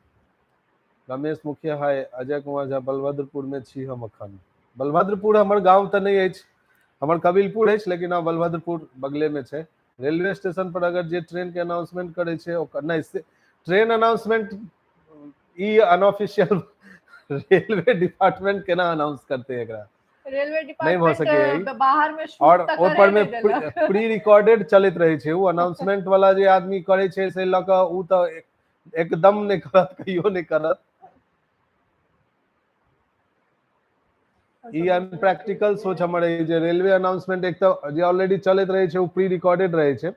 रमेश मुखिया हाय, अजय कुमार झा बलभद्रपुर में छी हम अखन। बलभद्रपुर हमर गांव तो नहीं अछि, हमर कबीलपुर अछि, लेकिन हाँ बलभद्रपुर बगले में छे। रेलवे स्टेशन पर अगर जे ट्रेन के अनाउंसमेंट करे छे ओकर नहीं, ट्रेन अनाउंसमेंट ई अनऑफिशियल रेलवे डिपार्टमेंट केना अनाउंस करते हैं एकरा? रेलवे नहीं भ सके डिपार्टमेंट बाहर में शूट और तक ऊपर में प्री रिकॉर्डेड चलत रहे छे, वो अनाउंसमेंट वाला जे आदमी करे छे से लक उ तो एकदम नहीं करत, कहियो नहीं करत। ई अनप्रैक्टिकल सोच हमर है जे रेलवे अनाउंसमेंट एक तो जे ऑलरेडी चलत रहे छे, वो प्री रिकॉर्डेड रहे छे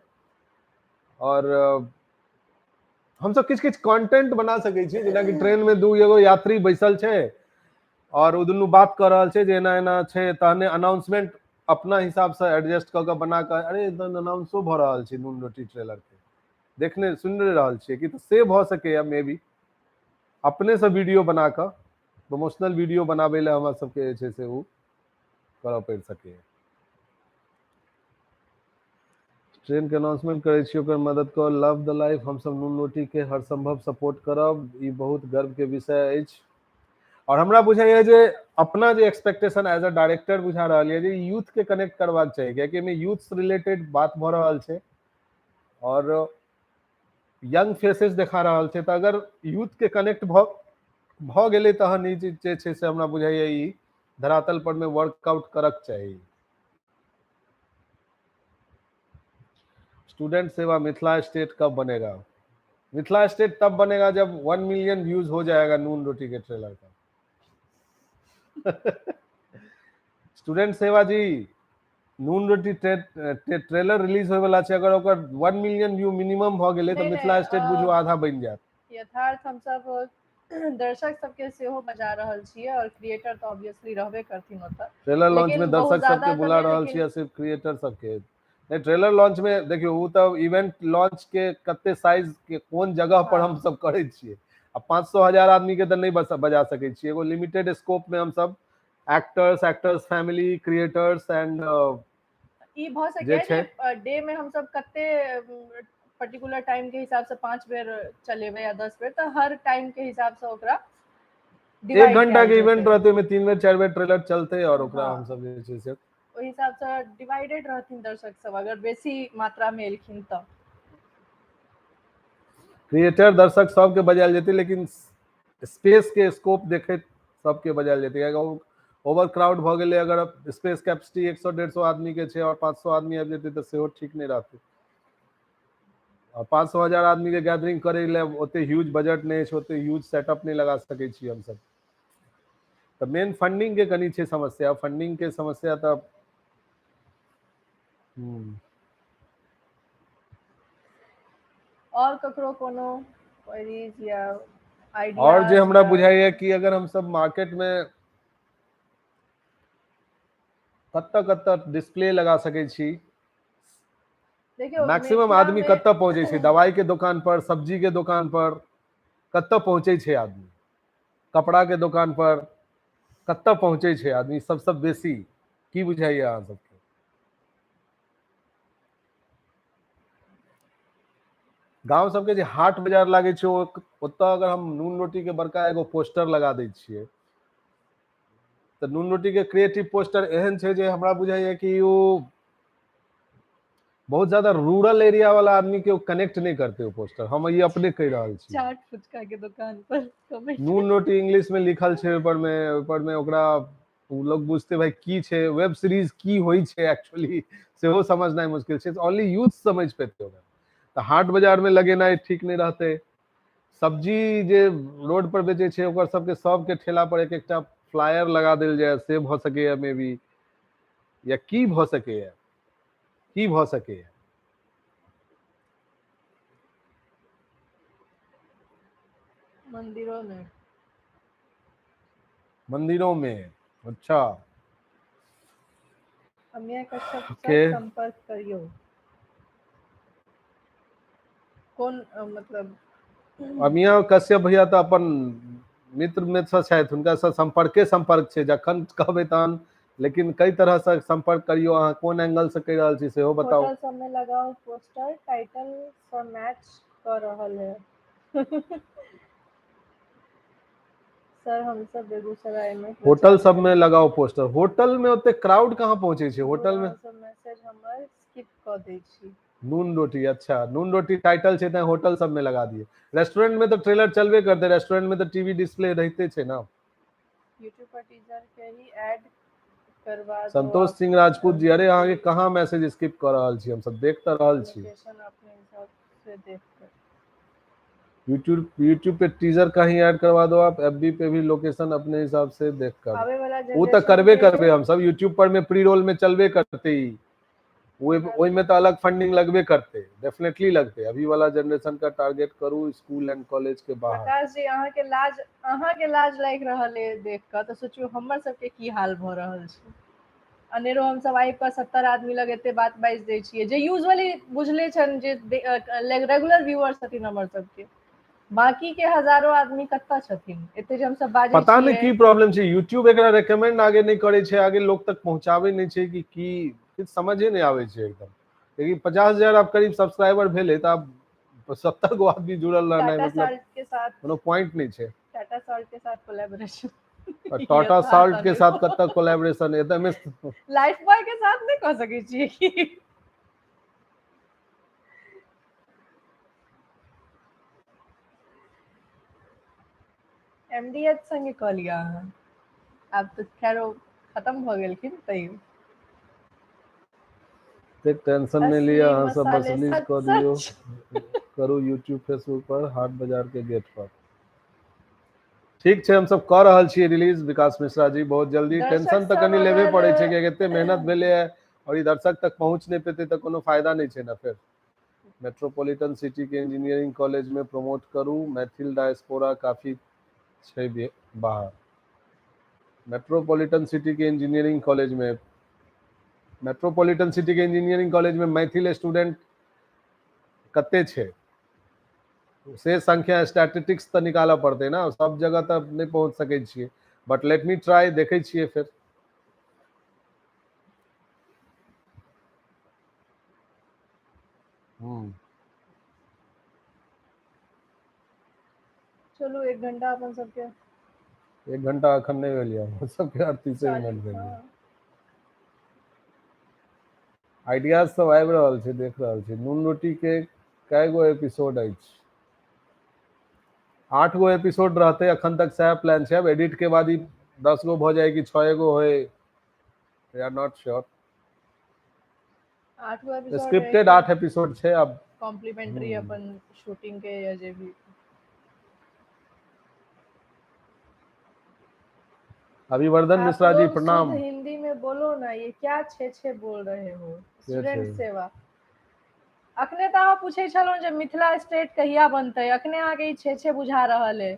और हम सब किछ किछ कंटेंट बना सके छी, जेना कि ट्रेन में दू एगो यात्री बैसल छे और उ दुनू बात कर रहल छे जे एना एना छे, तहने अनाउंसमेंट अपना हिसाब से एडजस्ट क के बना के, अरे अनाउंसो भ रहल छे नून रोटी ट्रेलर के, देखने सुन रहल छे कि तो से भ सके या मे बी अपने से वीडियो बना के प्रमोशनल वीडियो बनाबे ले हमरा सबके जे छे से उ करऽ पड़ सके। ट्रेन के अनाउंसमेंट करे छी, ओकर मदद कर, लव द लाइफ, हम सब नून रोटी के हर संभव सपोर्ट करब, ई बहुत गर्व के विषय अछि। और हमरा बुझाइए जे अपना जे एक्सपेक्टेशन एज अ डायरेक्टर बुझा रहल है जे यूथ के कनेक्ट करबाक चाहिए, कियाकि में यूथ से रिलेटेड बात भ रहल छे और यंग फेसेस देखा रहल छे, तो अगर यूथ के कनेक्ट भ गेले तहन ई जे छे से हमरा बुझाइए ई धरातल पर में वर्कआउट करक चाहिए। स्टूडेंट सेवा मिथिला स्टेट कब बनेगा? मिथिला स्टेट तब बनेगा जब 1 मिलियन व्यूज हो जाएगा नून रोटी के ट्रेलर का। स्टूडेंट सेवा जी, नून रोटी ट्रेलर रिलीज होय वाला छे, अगर ओकर 1 मिलियन व्यू मिनिमम भ गेले तो मिथिला स्टेट बुझू आधा बन जात। यथार्थ हम सब दर्शक सबके सेहो बजा रहल छियै और क्रिएटर तो ऑब्वियसली रहबे करथिन ओतऽ। ट्रेलर लॉन्च में दर्शक सबके बुला रहल छियै, सिर्फ क्रिएटर सबके नहीं। ट्रेलर लॉन्च में देखियो उ तो इवेंट लॉन्च के कते साइज के कोन जगह पर हम सब करे छियै, अब 500,000 आदमी के तो नहीं बजा सके छियै, एगो लिमिटेड स्कोप में हम सब एक्टर्स फैमिली क्रिएटर्स एंड ई भ सके जे डे में हम सब कते पर्टिकुलर टाइम के हिसाब से 5 बेर चलेबे या 10 बेर, तो हर टाइम के हिसाब से ओकरा 1 घंटा के इवेंट रहते में 3 बेर 4 बेर ट्रेलर चलते और ओकरा हम सब जे छै से ओहि हिसाब से डिवाइडेड रहथिन दर्शक सब, अगर बेसी मात्रा में एलखिन त क्रिएटर दर्शक सबके बजायल जेते, लेकिन स्पेस के स्कोप देखे सबके बजायल जेते, अगर ओवर क्राउड भ गेले, अगर स्पेस कैपेसिटी 100-150 आदमी के छे और 500 आदमी आबि जेते तो सेहो ठीक नहीं रहते। और 500,000 आदमी के गैदरिंग करे ले ओते ह्यूज बजट नहीं छे, ओते ह्यूज सेटअप नहीं लगा सके छी हम सब। तो मेन फंडिंग के कनी छे समस्या, फंडिंग के समस्या तो और ककरो कोनो क्वेरीज या आइडिया और जे हमरा बुझाइए कि अगर हम सब मार्केट में कत्ता डिस्प्ले लगा सके छी, मैक्सिमम आदमी कत्ता पहुंचे छे, दवाई के दुकान पर, सब्जी के दुकान पर कत्ता पहुंचे छे आदमी, कपड़ा के दुकान पर कत्ता पहुंचे छे आदमी सबसे बेसी, की बुझाइए अहाँ सबके? गांव सबके जे हाट बाजार लागे छे ओतऽ अगर हम नून रोटी के बड़का एगो पोस्टर लगा दै छियै तो नून रोटी के क्रिएटिव पोस्टर एहन छे जे हमरा बुझाइए कि वो बहुत ज्यादा रूरल एरिया वाला आदमी के कनेक्ट नहीं करते वो पोस्टर, हम ये अपने कह रहल छी। चाट फुचका के दुकान पर नून रोटी इंग्लिश में लिखल छे, ऊपर में ओकरा उ लोग बुझते भाई की छे वेब सीरीज की होई छे एक्चुअली सेहो समझनाइ मुश्किल छे, ओनली यूथ समझ पेते होगा। तो हाट बाजार में लगेनाइ ठीक नहीं रहते। सब्जी जे रोड पर बेचे छे ओकर सबके ठेला पर एक एकटा फ्लायर लगा देल जाए, से भ सके मे बी, या की भ सके, की भ सके। मंदिरों में, मंदिरों में, अच्छा अमिया कश्यप से ओके। संपर्क करियो। कौन मतलब अमिया कश्यप भैया तो अपन मित्र में से छथि, हुनका से संपर्क छै, जखन कहबै तहन, लेकिन कई तरह से संपर्क करियो, अहाँ कोन एंगल से कहि रहल छी सेहो बताओ। होटल सब में लगाओ पोस्टर, टाइटल से मैच कर रहल है। सर हम सब बेगूसराय में होटल सब में लगाओ पोस्टर, होटल में ओते क्राउड कहाँ पहुंचे छै, होटल में सब मैसेज हमर स्किप कर दै छी। नून रोटी, अच्छा नून रोटी टाइटल छै त होटल सब में लगा दिए। रेस्टोरेंट में तो ट्रेलर चलबे करते, रेस्टोरेंट में तो टीवी डिस्प्ले रहते छे ना। यूट्यूब पर टीजर के ही ऐड करवा दो। संतोष सिंह राजपूत जी, अरे अहाँ के कहाँ मैसेज स्किप कर रहल छी, हम सब देख त रहल छी। लोकेशन अपने हिसाब से देखकर यूट्यूब पे टीजर का ही ऐड करवा दो आप, एफबी पे भी लोकेशन अपने हिसाब से देख कर, आवे वाला वो तो करबे जनरेशन करबे हम सब यूट्यूब पर में प्री रोल में चलबे करते ही, वही में तो अलग फंडिंग लगबे करते, डेफिनेटली लगते। अभी वाला जनरेशन का टारगेट करू स्कूल एंड कॉलेज के बाहर। प्रकाश जी अहाँ के लाज लाग रहल है देख कर, तो सोचियो हमर सब के की हाल भ रहल छै। अनेरो हम सब आइ पर 70 आदमी लग एते बात बाइज दै छियै, जे यूजुअली बुझले छन, जे रेगुलर व्यूअर छथिन हमर सबके, बाकी के हजारों आदमी कत्ता छथिन, एते जे हम सब बाजै छियै। पता नहीं की प्रॉब्लम छै, यूट्यूब एकरा रेकमेंड आगे नहीं करे छै, आगे लोग तक पहुंचाबे नहीं छै कि कुछ समझे नहीं आवे छै एकदम। लेकिन 50,000 आप करीब सब्सक्राइबर भेले त आप 70 गो आदमी जुड़ल रहना है, मतलब के साथ कोनो पॉइंट नहीं छै। टाटा सॉल्ट के साथ कोलैबोरेशन, टाटा सॉल्ट के साथ कत्ता कोलैबोरेशन है, एकदम लाइफ बॉय के साथ नहीं कह सके छियै कि एमडीएच संगे कह लिया अहाँ, आब तो खैर खत्म भ गेलखिन, तैयो टेंशन नहीं लिया, अहाँ सब बस मसाले रिलीज सच कर दियो, सच करू यूट्यूब फेसबुक पर हाट बाजार के गेट पर। ठीक छै, हम सब कर रहल छी रिलीज, विकास मिश्रा जी बहुत जल्दी। टेंशन तो कनी लेबे पड़े छै कि एते मेहनत भेले है और ई दर्शक तक पहुंच नहीं पेते तो कोनो फायदा नहीं छै ना। फिर मेट्रोपॉलिटन सिटी के इंजीनियरिंग कॉलेज में प्रमोट करू, मैथिल डायस्पोरा काफी छै बाहर। मेट्रोपॉलिटन सिटी के इंजीनियरिंग कॉलेज में, मेट्रोपॉलिटन सिटी के इंजीनियरिंग कॉलेज में मैथिल स्टूडेंट कते छै से संख्या स्टैटिस्टिक्स तो निकाला पड़ते ना, सब जगह तक नहीं पहुंच सके छिए, बट लेट मी ट्राई, देखे छिए फिर। चलो 1 घंटा अपन सबके, 1 घंटा अखन नहीं भेलिए, सबके 38 मिनट भेलिए। आइडियाज सब आबि रहल छै, देख रहल छी। नून रोटी के कई गो एपिसोड अछि, 8 गो एपिसोड रहते अखन तक, सह प्लान छै। अब एडिट के बाद ही 10 गो भ जाए कि 6 गो होए, वी आर नॉट श्योर। 8 गो एपिसोड स्क्रिप्टेड 8 एपिसोड छै अब, कॉम्प्लीमेंट्री अपन शूटिंग के या जे भी। अभिवर्धन मिश्रा जी प्रणाम। हिंदी में बोलो ना, ये क्या छे बोल रहे हो, स्टूडेंट सेवा। अखने तो अहाँ पूछे छलहुँ जे मिथिला स्टेट कहिया बनतै, अखने अहाँके ई छे बुझा रहल है।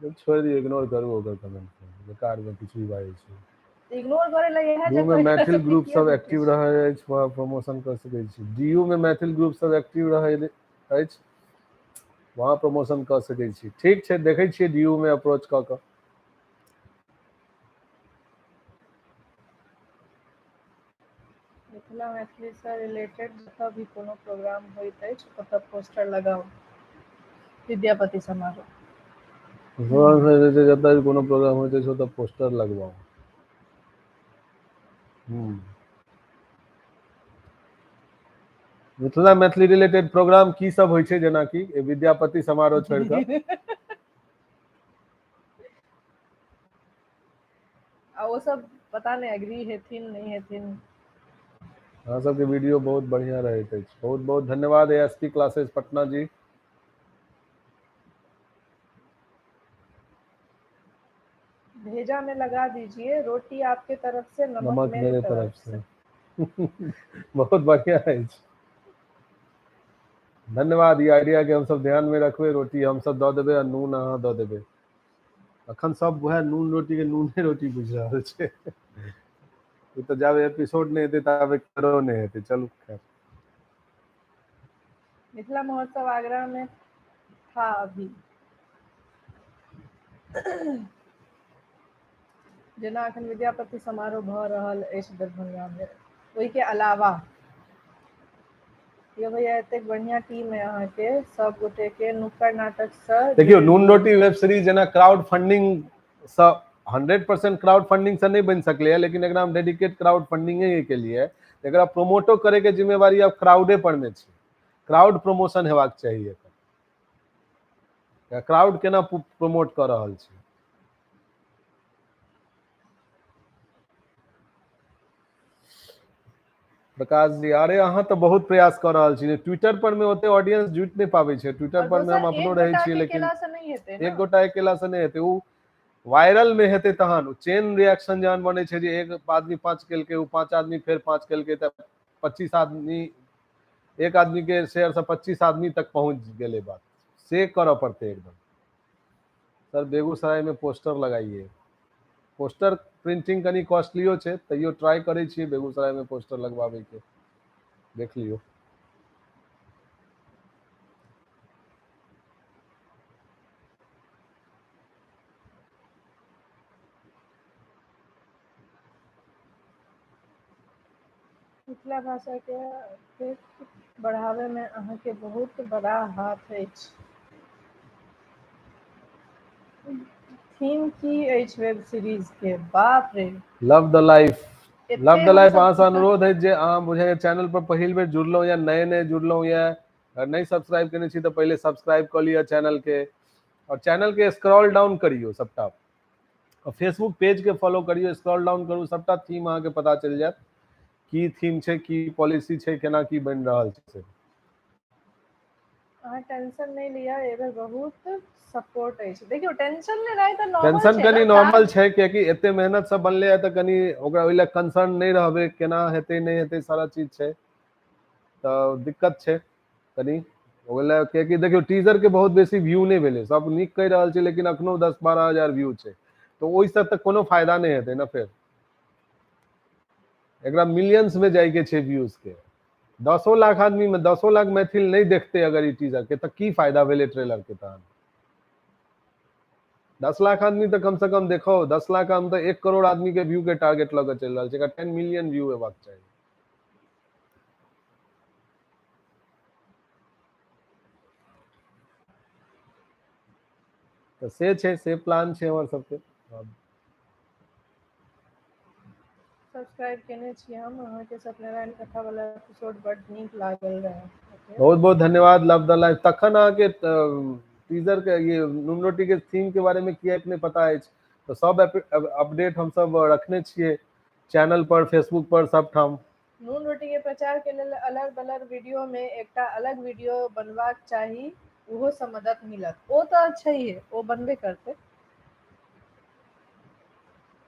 छोड़ दिए, इग्नोर करू ओकर कमेंट, बेकार में किछु भी बाजै छै। इग्नोर करे लगे है, डीयू में मैथिल ग्रुप सब एक्टिव रहे अछि, वहाँ प्रमोशन कर सकै छी। डीयू में मैथिल ग्रुप सब एक्टिव रहे अछि, वहाँ प्रमोशन कर सकै छी। ठीक छै, देखै छियै डीयू में अप्रोच क क। मिथिला मैथिली से रिलेटेड जतऽ भी कोनो प्रोग्राम होइत अछि ओतऽ पोस्टर लगाउ, विद्यापति समारोह। जब भी कोनो प्रोग्राम होते छै ओतऽ पोस्टर लगवाओ। मिथिला मैथिली रिलेटेड प्रोग्राम की सब होइ छै, जेना कि विद्यापति समारोह छोड़ क आ वो सब पता नहीं एग्री हेथिन नहीं हेथिन। अहाँ सबके वीडियो बहुत बढ़िया रहैत अछि। बहुत बहुत धन्यवाद एएसपी क्लासेस पटना जी। भेजा में लगा दीजिए, रोटी आपके तरफ से, नमक मेरे मेरे तरफ से। बहुत बढ़िया अछि। धन्यवाद, ये आइडिया के हम सब ध्यान में रखबे। रोटी हम सब दऽ देबै आ नून अहाँ दऽ देबै। अखन सब वएह नून रोटी के नूने रोटी बुझि रहल छै। ई तो जाबे एपिसोड नहीं हेतै ताबे करो नहीं हेतै। चलू खैर। मिथिला महोत्सव आगरा में था अभी। जेना अखन विद्यापति समारोह भऽ रहल अछि दरभंगा में, ओहि के अलावा ये भैया एते बढ़िया टीम है अहाँ के, सब गोटे के नुक्कड़ नाटक से देखियो नून रोटी वेब सीरीज जेना क्राउड फंडिंग से 100% क्राउड फंडिंग से नहीं बन सकले है, लेकिन एकरा में डेडिकेट क्राउड फंडिंग के लिए एकरा प्रोमोटो करे के जिम्मेवारी अब क्राउडे पर में छै। क्राउड प्रमोशन हेबाक चाहिए। क्राउड केना प्रमोट कर रहल छै। प्रकाश जी, अरे अहाँ तो बहुत प्रयास कर रहल छी। ट्विटर पर में ओते ऑडियंस जुट नहीं पावे छै। ट्विटर पर में हम अपनो रहे छी, लेकिन एक गोटा अकेला से नहीं हेते। उ वायरल में हेते तहन चेन रिएक्शन जहन बने छै, जे एक आदमी 5 केलके, उ 5 आदमी फेर 5 केलके, त 25 आदमी, एक आदमी के शेयर से 25 आदमी तक पहुंच गेले। बात से करऽ पड़ते एकदम। सर बेगूसराय में पोस्टर लगाइए। पोस्टर प्रिंटिंग कनी कॉस्टलियो छै, तैयो ट्राई करे छी बेगूसराय में पोस्टर लगवावे के। देख लियो। मिथिला भाषा के बढ़ावे में अहाँ के बहुत बड़ा हाथ अछि। थीम की अछि वेब सीरीज के? बाप रे, लव द लाइफ। लव एते द हम लाइफ सब अहाँ से अनुरोध है जे अहाँ बुझे चैनल पर पहिल बेर जुड़लो या नए नए जुड़लो या नहीं सब्सक्राइब करने छी तो पहले सब्सक्राइब कर लिया चैनल के, और चैनल के स्क्रॉल डाउन करियो सबटा, और फेसबुक पेज के फॉलो करियो, स्क्रॉल डाउन करू, सबटा थीम अहाँ के पता चल जात की थीम छै, की पॉलिसी छै, केना की बन रहल छै। अहाँ टेंशन नहीं लिया, एबे बहुत सपोर्ट अछि। देखियो टेंशन ले रहे त नॉर्मल टेंशन छै कनी ना, नॉर्मल छै, क्योंकि एते मेहनत से बनले है, तो कनी ओकरा ओइ ले कंसर्न नहीं रहबे, केना हेते नहीं हेते सारा चीज छै, तो दिक्कत छै कनी ओला। क्योंकि देखियो टीजर के बहुत बेसी व्यू नहीं भेले, सब नीक कह रहल छै, लेकिन अखनो 10-12 हजार व्यू छै, तो ओइ से तक कोनो फायदा नहीं हेते ना। फिर एकरा मिलियंस में जाय के छै व्यूज के। 10 लाख आदमी में 10 लाख मैथिल नहीं देखते अगर ई टीजर के, तो की फायदा भेले ट्रेलर के? तहन 10 लाख आदमी तो कम से कम देखो। 10 लाख हम तो 1 करोड़ आदमी के व्यू के टारगेट लगे चल रहा है। 10 मिलियन व्यू हेबाक चाहिए। तो से छै, से प्लान छै हमर सबके। सब्सक्राइब केने छी हम। अहाँ के सत्यनारायण कथा वाला एपिसोड बड नीक लागल रहे। बहुत बहुत धन्यवाद। लव द लाइफ तखन अहाँ के टीजर के ये नून रोटी के थीम के बारे में किया नहीं पता है, तो सब अपडेट हम सब रखने छिए चैनल पर, फेसबुक पर, सब ठाम। नून रोटी के प्रचार के लेल अलग अलग वीडियो में एकटा अलग वीडियो बनवाक चाही, उहो से मदद मिलत। ओ तो छैहे, ओ बनबे करते।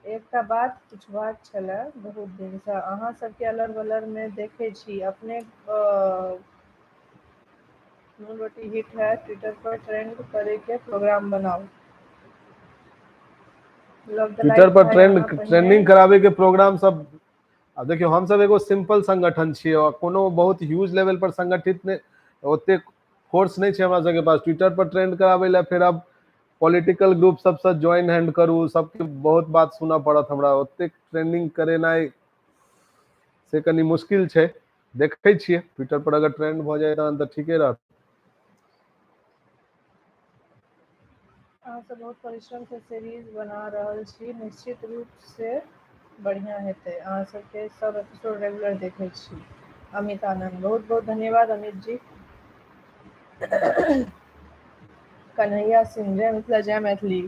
एकटा बात पूछबाक छले बहुत दिन से, अहाँ सबके अलग अलग में देखे छी अपने नून रोटी हिट है, ट्विटर पर ट्रेंड करे के प्रोग्राम बनाओ। ट्विटर पर ट्रेंडिंग करावे के प्रोग्राम सब। अब देखियो हम सब एगो सिंपल संगठन छिए, और कोनो बहुत ह्यूज लेवल पर संगठित ने ओते फोर्स नहीं छै हमरा सबके पास ट्विटर पर ट्रेंड करावे ला। फिर अब पॉलिटिकल ग्रुप सबसे ज्वाइन हैंड करू, सबके बहुत बात सुना पड़त हमरा। ओते ट्रेंडिंग करेनाइ से कनी मुश्किल छै। देखे छिए ट्विटर पर अगर ट्रेंड भ जाए तहन त ठीके रहत। अहाँ सब बहुत परिश्रम से सीरीज बना रहल छी, निश्चित रूप से बढ़िया हेतै। अहाँ सबके सब एपिसोड रेगुलर देखे छी। अमित आनंद, बहुत बहुत धन्यवाद अमित जी। कन्हैया सिंह, जय मिथिला जय मैथिली।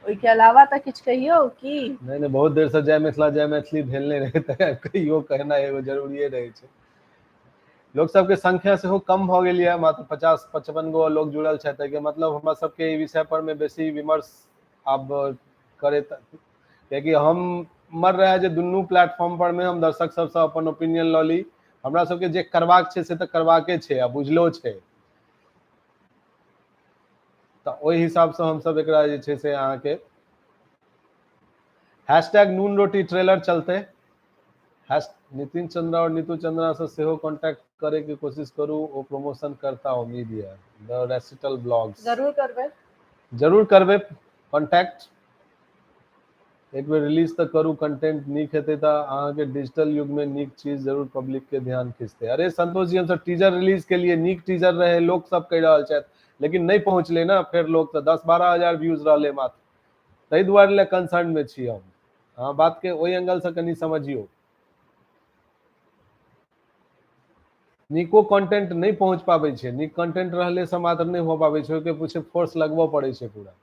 ओई के अलावा तो किछ कहियो की नहीं बहुत देर से जय मिथिला जय मैथिली भेलने रहे त कहियो कहना एगो जरूरिये रहे छै। लोग सबके संख्या से कम भ गेल है, मात्र 50-55 गो लोग जुड़ल छथि के मतलब हमरा सबके ई विषय पर में बेसी विमर्श आब करे, क्योंकि हम मर रहा है जे दुनू प्लेटफॉर्म पर में हम दर्शक सबसे अपन ओपिनियन ल ली, हमरा सबके जे करबाक छै से त करबाके छै आ बुझलो छै, त ओहि हिसाब से हम सब एकरा जे छै से अहाँ के #नून रोटी ट्रेलर चलते, नितिन चंद्रा और नीतू चंद्रा से सेहो कांटेक्ट करे की कोशिश करू, वो प्रमोशन करता उम्मीद है द रेसिटल ब्लॉग्स जरूर करबे कांटेक्ट, एक बेर रिलीज तो करू, कंटेंट नीक हेते त अहाँ के डिजिटल युग में नीक चीज जरूर पब्लिक के ध्यान खींचते। अरे संतोष जी हम सब टीजर रिलीज के लिए नीक टीजर रहे, लोग सब कह रहल छथि लेकिन नहीं पहुंचले ना, फिर लोग तो 10-12 हजार व्यूज रहले मात्र, तै दुआरे ले कंसर्न में छी हम। हाँ बात के ओई एंगल से कनी समझियो, नीको कंटेंट नहीं पहुंच पाबै छै, नीक कंटेंट रहले से मात्र नहीं हो पाबै छै, ओके पीछे फोर्स लगबो पड़े छै पूरा।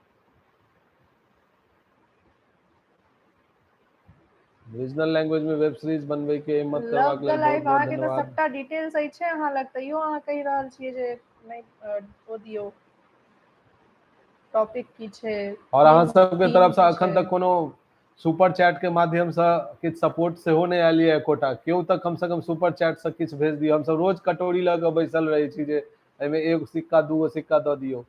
रीजनल लैंग्वेज में वेब सीरीज बनबै के हिम्मत करबाक लेल बहुत बहुत धन्यवाद। सबटा डिटेल सही छै, अहाँ लग तैयो अहाँ कहि रहल छियै जे नहीं ओ दियो टॉपिक की छै, और अहाँ सबके तरफ से अखन तक कोनो सुपर चैट के माध्यम से किछ सपोर्ट से हो नहीं आयल है एकोटा, क्यों तक कम से कम सुपर चैट से किछ भेज दियो, हम सब रोज कटोरी लग बैसल रहे छी जे एमे एगो सिक्का दूगो सिक्का द दियो,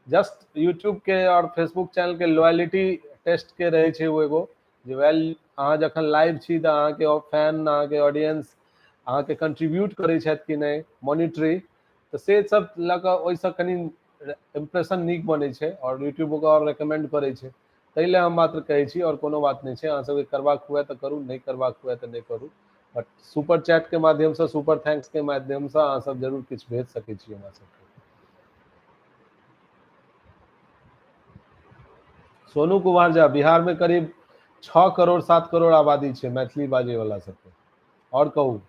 जस्ट यूट्यूब के और फेसबुक चैनल के लॉयलिटी टेस्ट के रहे छै वो एगो जे वेल अहाँ जखन लाइव छी त अहाँ के फैन अहाँ के ऑडियंस अहाँ के कंट्रीब्यूट करे छथि कि नहीं मॉनिटरी, तो से सब लग ओइ से कनी इम्प्रेशन नीक बने छै और यूट्यूब को और रेकमेंड करे छै, तैले हम मात्र कहै छी और कोनो बात नहीं छै, अहाँ सबके करबाक हुए तो करू, नहीं करबाक हुए तो नहीं करू, बट सुपर चैट के माध्यम से सुपर थैंक्स के माध्यम से अहाँ सब जरूर किछ भेज सकै छी हमरा सबके। सोनू कुमार झा, बिहार में करीब 6 करोड़ 7 करोड़ आबादी छै मैथिली बाजे वाला सबके, और कहू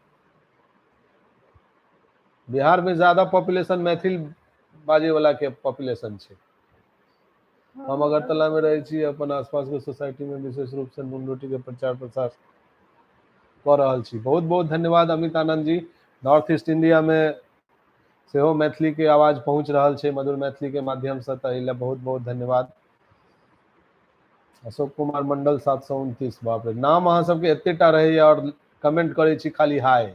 बिहार में ज्यादा पॉपुलेशन मैथिल बाजे वाला के पॉपुलेशन छै। हम अगरतला में रहे छी, अपन आसपास के सोसाइटी में विशेष रूप से नून रोटी के प्रचार प्रसार कर रहल छी। बहुत बहुत धन्यवाद Amit Anand ji, north east India में सेहो मैथिली के आवाज पहुंच रहल छै मधुर मैथिली के माध्यम से, तैले बहुत बहुत धन्यवाद। अशोक कुमार मंडल 729, बाप रे नाम अहाँ सबके एतेटा रहे और कमेंट करे छी खाली हाय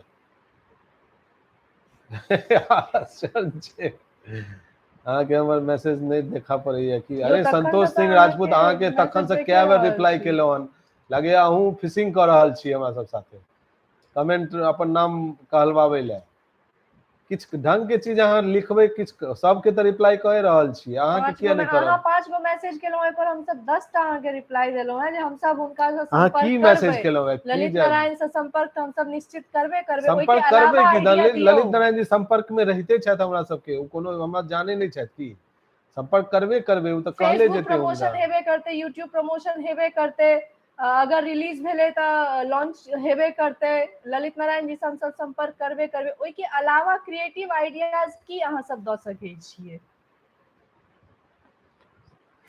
अहाँ के हमर मैसेज नहीं देखा पड़े कि अरे संतोष सिंह राजपूत अहाँ के तखन से कै बार रिप्लाई केलो हन, लगे अहूँ फिशिंग कर रहल छी हमरा सब साथे कमेंट अपन नाम कहलवावे ले, किछ ढंग के चीज अहाँ लिखबै, किछ सबके त रिप्लाई कए रहल छी, अहाँ के किया नहीं करब? अहाँ 5 गो मैसेज केलो ओइ पर हम सब 10 टा अहाँ के रिप्लाई देलो है जे हम सब हुनका से अहाँ संपर्क की करबै, मैसेज केलो है, ललित नारायण से संपर्क हम सब निश्चित करबे करबे, ओइ के संपर्क अलावा करबै कि आइडिया ललित नारायण जी संपर्क में रहते छथि हमरा सबके, कोनो हमरा जाने नहीं छथि की संपर्क करबे करबे, उ त कहले जेते प्रमोशन हेबे करते, यूट्यूब प्रमोशन हेबे करते, अगर रिलीज भेले त लॉन्च हेबे करते, ललित नारायण जी से हम सब संपर्क करबे करबे, ओइ के अलावा क्रिएटिव आइडियाज की अहाँ सब द सकै छियै।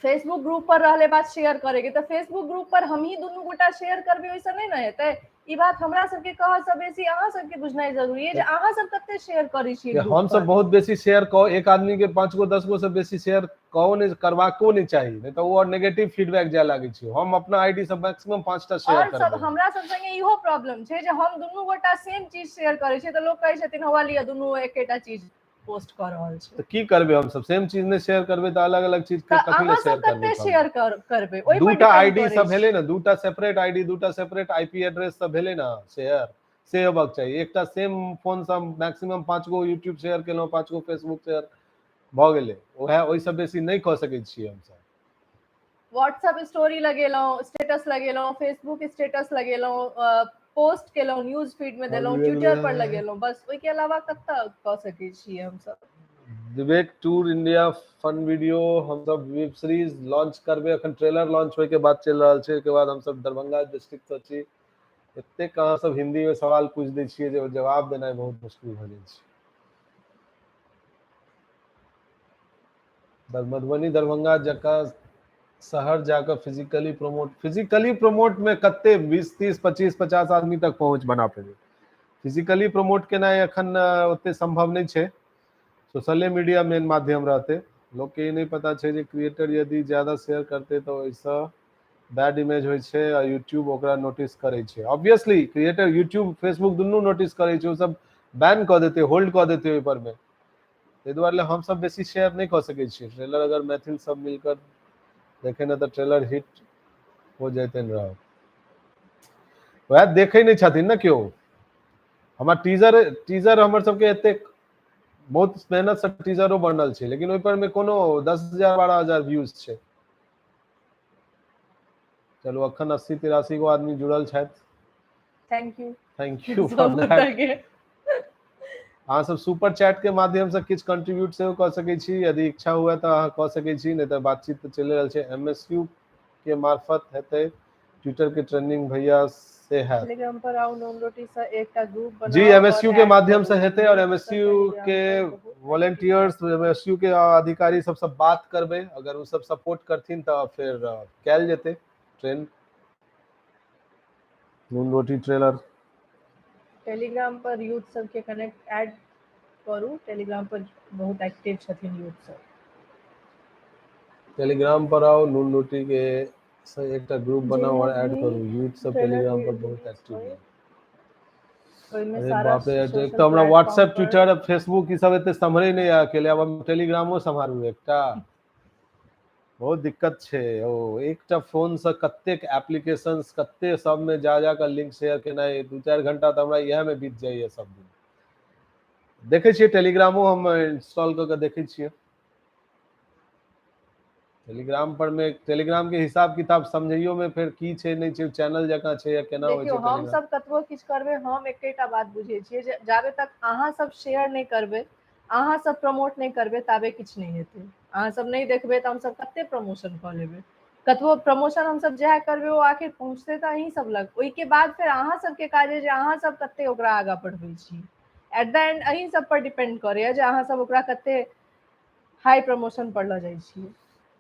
फेसबुक ग्रुप पर रहले बात शेयर करे के, तो फेसबुक ग्रुप पर हम ही दुनू गोटा शेयर करबे, ओइसे नहीं न हेतै, ई बात हमरा सबके कह से बेसी अहाँ सबके बुझनाइ जरूरी है जे अहाँ सब कते शेयर करै छी ग्रुप पर। हम सब बहुत बेसी शेयर कहो, एक आदमी के 5 गो 10 गो से बेसी शेयर कहो नहीं करबाको नहीं चाहिए, नहीं तो वो नेगेटिव फीडबैक जाय लागे छै, हम अपना आईडी से मैक्सिमम 5 टा शेयर करबै। और सब हमरा सब संगे इहो प्रॉब्लम छै जे हम दुनू गोटा सेम चीज शेयर करै छी, तो लोग कहै छथिन हवा लिया दुनू एकेटा चीज पोस्ट कर रहल छै, तो की करबे हम सब सेम चीज नहीं शेयर करबे तो अलग अलग चीज के कथि ले शेयर करबे, शेयर करबे ओइ पर दूटा आईडी सब भेले ना, दूटा सेपरेट आईडी दूटा सेपरेट आईपी एड्रेस सब भेले ना, शेयर से हेबाक चाहिए, एकटा सेम फोन से मैक्सिमम 5 गो यूट्यूब शेयर केलो 5 गो फेसबुक शेयर भ गेले, ओहे ओइ सब बेसी नहीं क सकै छी हम सब। व्हाट्सएप स्टोरी लगेलो, स्टेटस लगेलो, फेसबुक स्टेटस लगेलो, पोस्ट केलो, न्यूज फीड में देलो, ट्विटर पर लगेलो, बस ओइ के अलावा कत्ता क सकै छी हम सब। विवेक टूर इंडिया फन वीडियो हम सब वेब सीरीज लॉन्च करबे, अखन ट्रेलर लॉन्च होय के बाद चल रहल छै, के बाद हम सब दरभंगा डिस्ट्रिक्ट से छी, एते कहाँ सब हिंदी में सवाल पूछ दै छियै जे जवाब देनाइ बहुत मुश्किल भ जाइ छै। मधुबनी दरभंगा जकाँ शहर जाकर फिजिकली प्रमोट में कते 20 30 25 50 आदमी तक पहुंच बना पड़े। फिजिकली प्रमोट केनाइ एखन ओते संभव नहीं छै। सोशल मीडिया मेन माध्यम रहते। लोग के नहीं पता छै जे क्रिएटर यदि ज्यादा शेयर करते तो ऐसा बैड इमेज होइ छै और यूट्यूब ओकरा नोटिस करे छै। ऑब्वियसली क्रिएटर यूट्यूब फेसबुक दुनू नोटिस करे छै, वो सब बैन कर देते, होल्ड कर देते ओहि पर में। ताहि दुआरे हम सब बेसी शेयर नहीं कर सके छियै। ट्रेलर अगर मैथिल सब मिलकर देखे ना तो ट्रेलर हिट हो जाते रह। वह देखे नहीं छथिन ना क्यों। हमार टीजर हमर सबके एते बहुत मेहनत से टीजरो बनल छै, लेकिन ओहि पर में कोनो 10,000 12,000 व्यूज छै। चलो अखन 80 83 गो आदमी जुड़ल छथि। Thank you for that. अहाँ सब सुपर चैट के माध्यम से किछ कंट्रीब्यूट सेहो कर सकै छी, यदि इच्छा हुआ तो अहाँ कह सकै छी, नहीं तो बातचीत तो चल रहल छै। एमएसयू के मार्फत हेतै, ट्विटर के ट्रेंडिंग भैया से है। टेलीग्राम पर आओ नॉन रोटी सा एक का ग्रुप बनाओ जी एमएसयू के माध्यम से हेतै और एमएसयू के वॉलंटियर्स वॉलंटियर्स एमएसयू के अधिकारी सब बात करबे। अगर वो सब सपोर्ट करथिन तो फिर कैल जेते ट्रेन नून रोटी ट्रेलर। टेलीग्राम पर यूथ सब के कनेक्ट ऐड करू। टेलीग्राम पर बहुत एक्टिव छथिन यूथ सब। टेलीग्राम पर आओ नून रोटी के एक ग्रुप बनाओ और ऐड करू। यूथ सब टेलीग्राम पर बहुत एक्टिव है। अरे बाप रे, एक तो हमरा व्हाट्सएप ट्विटर फेसबुक ई सब एते संभरे नहीं अकेले, अब हम टेलीग्रामो संभालू एकटा बहुत दिक्कत छै। ओ एकटा फोन से कतेक एप्लीकेशंस कते सब में जा कर लिंक शेयर केनाइ 2-4 घंटा तो हमरा यह में बीत जाइए सब दिन। देखे छियै टेलीग्रामो हम इंस्टॉल करके देखे छियै। टेलीग्राम पर में टेलीग्राम के हिसाब किताब समझियो में फिर की छै नहीं छै, चैनल जका छै या केना होय छै। देखियो हम सब कतबो किछ करबे, हम एकेटा बात बुझे छियै जे जाबे तक अहाँ सब शेयर नहीं करबे, अहाँ सब प्रमोट नहीं करबे, ताबे किछ नहीं हेतै। अहाँ सब नहीं देखबे तो हम सब कते प्रमोशन कर लेबे। कतबो प्रमोशन हम सब जहाँ करबे वो आखिर पहुँचते तो अहीं सब लग। ओई के बाद फिर अहाँ सब के काज है जे अहाँ सब कते ओकरा आगा बढ़बै छी। एट द एंड अहीं सब पर डिपेंड करे जे अहाँ सब ओकरा कते हाई प्रमोशन पर ल जाइ छी।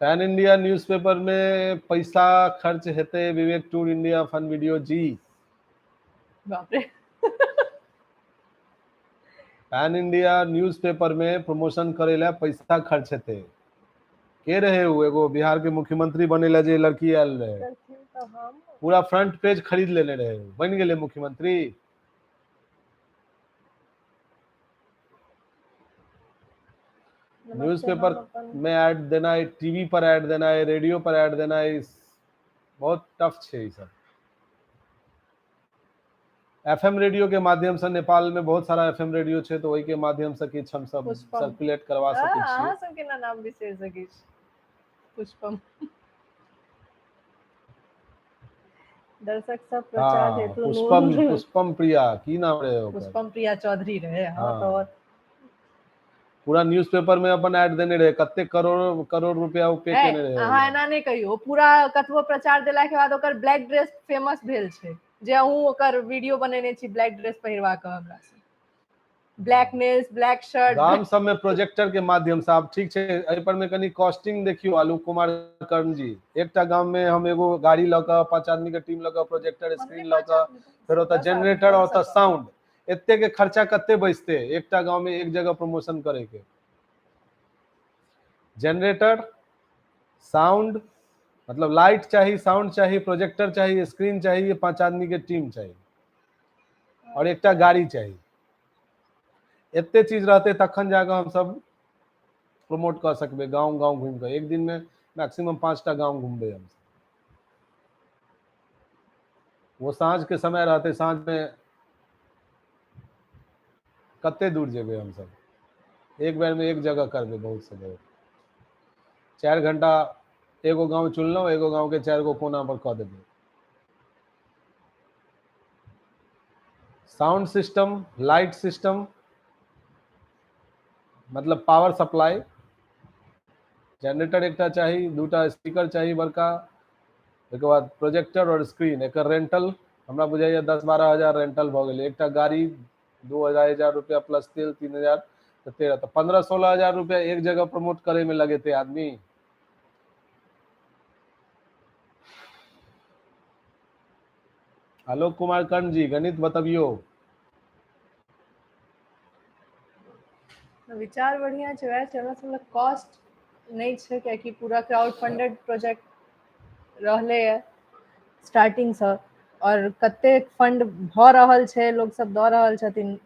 पैन इंडिया न्यूज़पेपर में पैसा खर्च हेते विवेक टूर इंडिया फन वीडियो जी। बाप रे। पैन इंडिया न्यूज़पेपर में प्रमोशन करे ला पैसा खर्च हेते। के रहे वो एगो बिहार के मुख्यमंत्री बने ला जे लड़की आयल रहे, पूरा फ्रंट पेज खरीद लेने रहे, बन गेले मुख्यमंत्री। न्यूज़पेपर में ऐड देना है, टीवी पर ऐड देना है, रेडियो पर ऐड देना है, बहुत टफ छै ई सब। एफएम रेडियो के माध्यम से नेपाल में बहुत सारा एफएम रेडियो छै, तो वही के माध्यम से किछ हम सब सर्कुलेट करवा सकै छी। अहाँ सब के नाम विशेष सकै छी। पुष्पम दर्शक सब प्रचार हेतु पुष्पम प्रिया की नाम रहे ओकर? पुष्पम प्रिया चौधरी रहे। हां तो पूरा न्यूज़पेपर में अपन ऐड देने रहे, कते करोड़ रुपया पे केने रहे। अहाँ एना नहीं कहियो, पूरा कतबो प्रचार देला के बाद ओकर ब्लैक ड्रेस फेमस भेल छै, जे अहूँ ओकर वीडियो बनेने छी ब्लैक ड्रेस पहिरवा के हमरा से। ब्लैक नेल्स, ब्लैक शर्ट, गाम सब में प्रोजेक्टर के माध्यम से। आप ठीक छै, एहि पर में कनी कॉस्टिंग देखियो आलोक कुमार कर्ण जी। एकटा गांव में हम एगो गाड़ी लगा 5 आदमी के टीम लगा, प्रोजेक्टर स्क्रीन लगा, फिर होता जनरेटर और साउंड, एते के खर्चा कते बचते एकटा गांव में एक जगह प्रमोशन करे के। जनरेटर, साउंड मतलब लाइट चाहिए, साउंड चाहिए, प्रोजेक्टर चाहिए, स्क्रीन चाहिए, 5 आदमी के टीम चाहिए और एकटा गाड़ी चाहिए। एते चीज रहते तखन जाकर हम सब प्रमोट कर सकबे। गांव गांव घूम कर एक दिन में मैक्सिमम 5टा गांव घूमबे हम। वो साँझ के समय रहते, साँझ में कते दूर जेबे हम सब, एक बार में एक जगह करबे बहुत से बहुत। 4 घंटा एगो गांव चुनलो, एगो गांव के 4 गो कोना पर कह देबे। साउंड सिस्टम, लाइट सिस्टम मतलब पावर सप्लाई, जनरेटर एकटा चाहिए, 2टा स्पीकर चाहिए बड़का, एक बाद प्रोजेक्टर और स्क्रीन। एक रेंटल हमरा बुझाइए 10-12 हजार रेंटल भ गेलै। एकटा गाड़ी 2,000 रुपया प्लस तेल 3,000 तो 13 तो 15-16 हजार रुपया एक जगह प्रमोट करे में लगेते आदमी। आलोक कुमार कर्ण जी गणित बतबियो। विचार बढ़िया छै, वएह छै, मतलब कॉस्ट नहीं छै, कियाकि पूरा क्राउड फंडेड प्रोजेक्ट रहले है स्टार्टिंग से, और कते फंड भ रहल छै, लोग सब द रहल छथिन,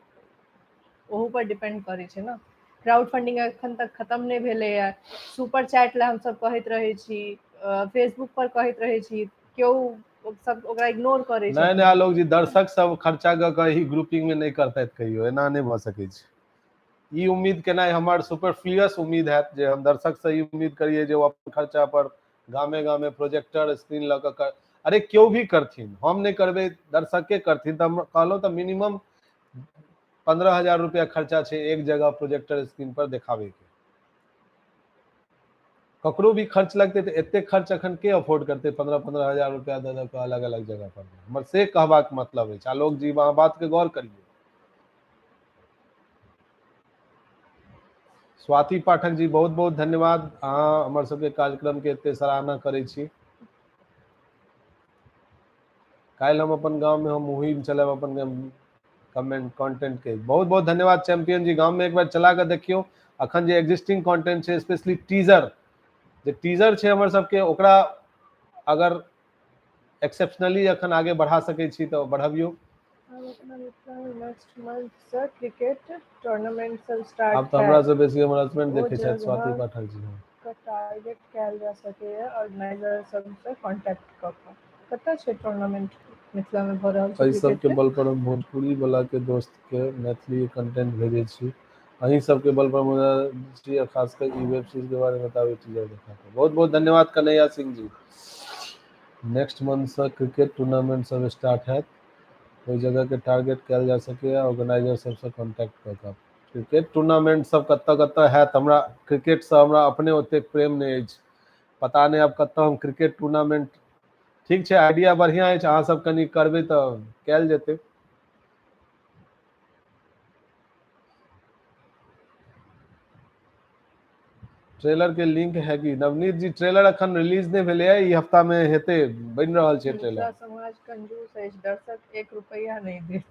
ओहू पर डिपेंड करे छै ना। क्राउड फंडिंग एखन तक खत्म नहीं भेले है, सुपर चैट ला हम सब कहैत रहे छी, फेसबुक पर कहैत रहे छी, क्यों सब ओकरा इग्नोर करे नहीं छथिन। नहीं आलोक जी, दर्शक सब खर्चा क के ही ग्रुपिंग में नहीं करते कहियो, एना नहीं भ सकै छै। ई उम्मीद केना हमर सुपरफ्लुअस उम्मीद है जे हम दर्शक से ई उम्मीद करिए जे वो अपन खर्चा पर गामे गामे प्रोजेक्टर स्क्रीन लग कर, अरे क्यों भी करथिन, हम नहीं करबे, दर्शक के करथिन, तो हम कहलो तो मिनिमम 15,000 रुपया खर्चा छै एक जगह प्रोजेक्टर स्क्रीन पर देखावे के। ककरो भी खर्च लगते तो एते खर्च अखन के अफोर्ड करते 15,000 रुपया दे दे अलग अलग जगह पर। हमर से कहबाक मतलब है, आलोक जी वहां बात के गौर करिए। स्वाति पाठक जी बहुत बहुत धन्यवाद, अहाँ हमर सबके कार्यक्रम के एते सराहना करै छी। काल्हि हम अपन गांव में हम मुहिम चलाब अपन कमेंट कंटेंट के, बहुत बहुत धन्यवाद चैंपियन जी। गांव में एक बार चला के देखियो, अखन जे एग्जिस्टिंग कंटेंट छै, स्पेशली टीजर, जे टीजर छै हमर सबके, ओकरा अगर एक्सेप्शनली अखन आगे बढ़ा सकै छी तो बढ़ाबियो। नेक्स्ट मंथ से क्रिकेट टूर्नामेंट सब स्टार्ट अब तो हमरा से बेसी हमर हस्बैंड देखे छथि स्वाति जगह पाठक जी। का टारगेट कैल जा सके है, ऑर्गेनाइजर सब से कांटेक्ट क के कतऽ छै टूर्नामेंट मिथिला में भ रहल छै एहि क्रिकेट सबके के। बल पर हम भोजपुरी वाला के दोस्त के मैथिली कंटेंट भेजे छी, अहीं सबके बल पर मुझे खासकर ई वेब सीरीज के बारे में बतावे टीजर देखा के। बहुत बहुत धन्यवाद कन्हैया सिंह जी। नेक्स्ट मंथ से क्रिकेट टूर्नामेंट सब स्टार्ट है, कोई जगह के टारगेट कैल जा सके, ऑर्गेनाइजर सबसे कांटेक्ट कर के। क्रिकेट टूर्नामेंट सब कत्ता कत्ता है, हमरा क्रिकेट से हमरा अपने ओते प्रेम नहीं अछि, पता नहीं अब कत्ता हम क्रिकेट टूर्नामेंट, ठीक छै आइडिया बढ़िया है, अहाँ सब कनी करबे तो कैल जेते। ट्रेलर के लिंक है कि नवनीत जी, ट्रेलर अखन रिलीज नहीं भेले है, ई हफ्ता में हेते, बन रहल छै ट्रेलर। समाज कंजूस है, दर्शक 1 रुपया नहीं देत।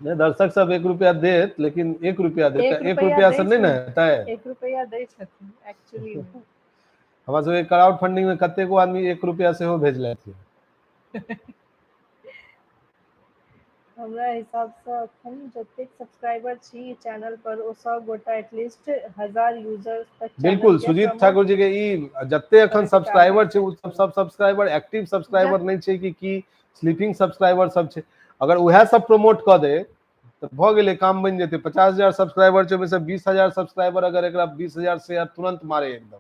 नहीं दर्शक सब 1 रुपया देत, लेकिन 1 रुपया देता, 1 रुपया से नहीं ना हेतै, 1 रुपया दै छथिन एक्चुअली में। हमरा सबके क्राउड फंडिंग में कते को आदमी 1 रुपया से हो भेजलथि। हमरा हिसाब से अखन जतेक सब्सक्राइबर छी चैनल पर, ओ सब गोटा एटलीस्ट 1000 यूजर्स तक बिल्कुल सुजीत ठाकुर जी के ई जत्ते अखन सब्सक्राइबर छै, उ सब सब्सक्राइबर एक्टिव सब्सक्राइबर नहीं छै कि स्लीपिंग सब्सक्राइबर सब छै। अगर उहे सब प्रमोट क दे तो भ गेले, काम बन जेते। 50,000 सब्सक्राइबर छै, में से 20,000 सब्सक्राइबर अगर एकरा 20,000 शेयर तुरंत मारे एकदम।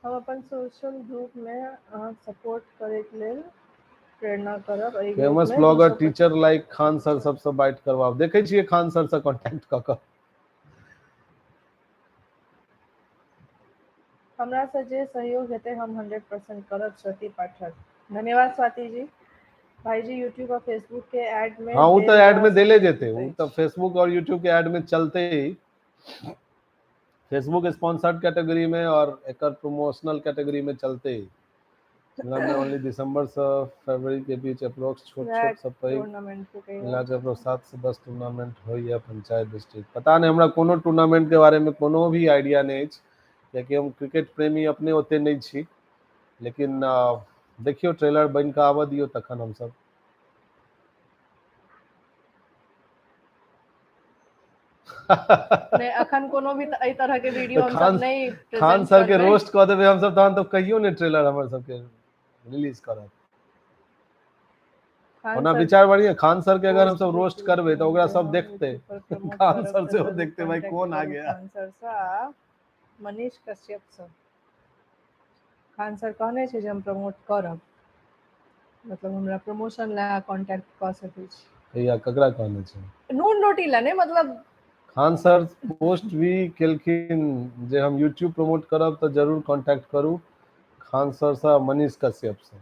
हम अपन सोशल ग्रुप में अहाँ सपोर्ट करे के लेल प्रेरणा करब। Famous blogger teacher like Khan sir सबसे बाइट करवाओ, देखे छिए खान सर से कांटेक्ट क के। हमरा से जे सहयोग हेते हम 100% करब। स्वाति पाठक, धन्यवाद स्वाति जी। भाई जी यूट्यूब और फेसबुक के ऐड में, हाँ वो तो ऐड में देले जेते, वो तो फेसबुक और यूट्यूब के ऐड में चलते ही, फेसबुक स्पॉन्सर्ड कैटेगरी में और एक प्रमोशनल कैटेगरी में चलते ही। में ओनली दिसंबर से फरवरी के बीच अप्रोक्स छोट छोट सब टूर्नामेंट मिला के अप्रोक्स 7 से 10 टूर्नामेंट हो या पंचायत डिस्ट्रिक्ट, पता नहीं हमरा कोनो टूर्नामेंट के बारे में कोनो भी आइडिया नहीं अछि, कियाकि हम क्रिकेट प्रेमी अपने ओते नहीं छी। लेकिन देखियो ट्रेलर बन के आवा दियो तखन हम सब नहीं, अखन कोनो भी एई तरह के वीडियो हम सब नहीं प्रेजेंट खान सर के रोस्ट क देबे हम सब, तहन तो कहियो ने ट्रेलर हमर सब के रिलीज करब। ओना विचार बढ़िया, खान सर के अगर हम सब रोस्ट करबे तो ओकरा सब देखते, खान सर से वो देखते भाई कौन आ गया। खान सर सा मनीष कश्यप सर, खान सर कहने छै जे हम प्रमोट करब, मतलब हमरा प्रमोशन ला कांटेक्ट क सकै छी। या ककरा कहने छै? नून रोटी ला नहीं, मतलब खान सर पोस्ट भी केलखिन जे हम यूट्यूब प्रमोट करब तो जरूर कांटेक्ट करू खान सर से, मनीष कश्यप से,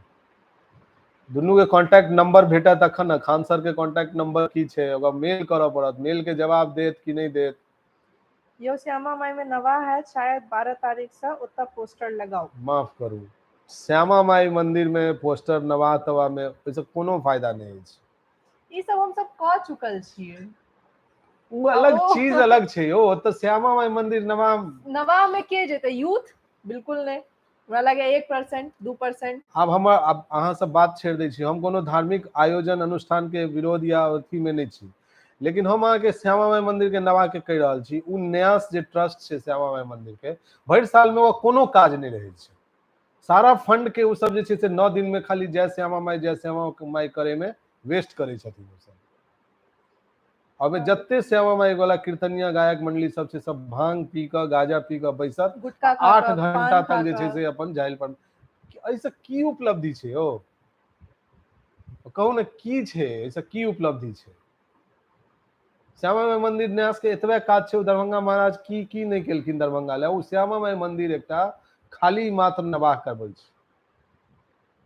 दुनू के कांटेक्ट नंबर भेटत तखन ना। खान सर के कांटेक्ट नंबर की छै, ओकरा मेल करऽ पड़त, मेल के जवाब देत कि नहीं देत यो श्यामा माई में नवा है, शायद 12 तारीख से ओता पोस्टर लगाओ। माफ करू, श्यामा माई मंदिर में पोस्टर नवा तवा में ओइसे कोनो फायदा नहीं है। ई सब हम सब कह चुकल छियै। वो अलग ओ। चीज अलग छै ओ, तो श्यामा माई मंदिर नवा में के जेते यूथ? बिल्कुल नहीं, हमरा लगे 1% 2%। अब हम अब अहाँ सब बात छेड़ दै छी, हम कोनो धार्मिक आयोजन अनुष्ठान के विरोध या अथी में नहीं छी, लेकिन हम अहाँ के श्यामा माई मंदिर के नवा के कहि रहल छी। उ न्यास जे ट्रस्ट छै श्यामा माई मंदिर के, भरि साल में वो कोनो काज नहीं रहे छै। सारा फंड के उ सब जे छै से 9 दिन में खाली जय श्यामा माई करे में वेस्ट करे छथिन उ सब। अब जत्ते श्यामा माई वाला कीर्तनिया गायक मंडली सब छै, सब भांग पी के गांजा पी के बैसत, गुटखा खा 8 के, घंटा पान तक खा जे के। छै से अपन जाइल पर। ऐसे की उपलब्धि छै ओ, कहू ने की छै ऐसे की उपलब्धि छै? श्यामा माई मंदिर न्यास के एतबे काज छै, दरभंगा महाराज की नहीं केलखिन दरभंगा ले। उ श्यामा माई मंदिर एकटा खाली मात्र नवाह करबै छै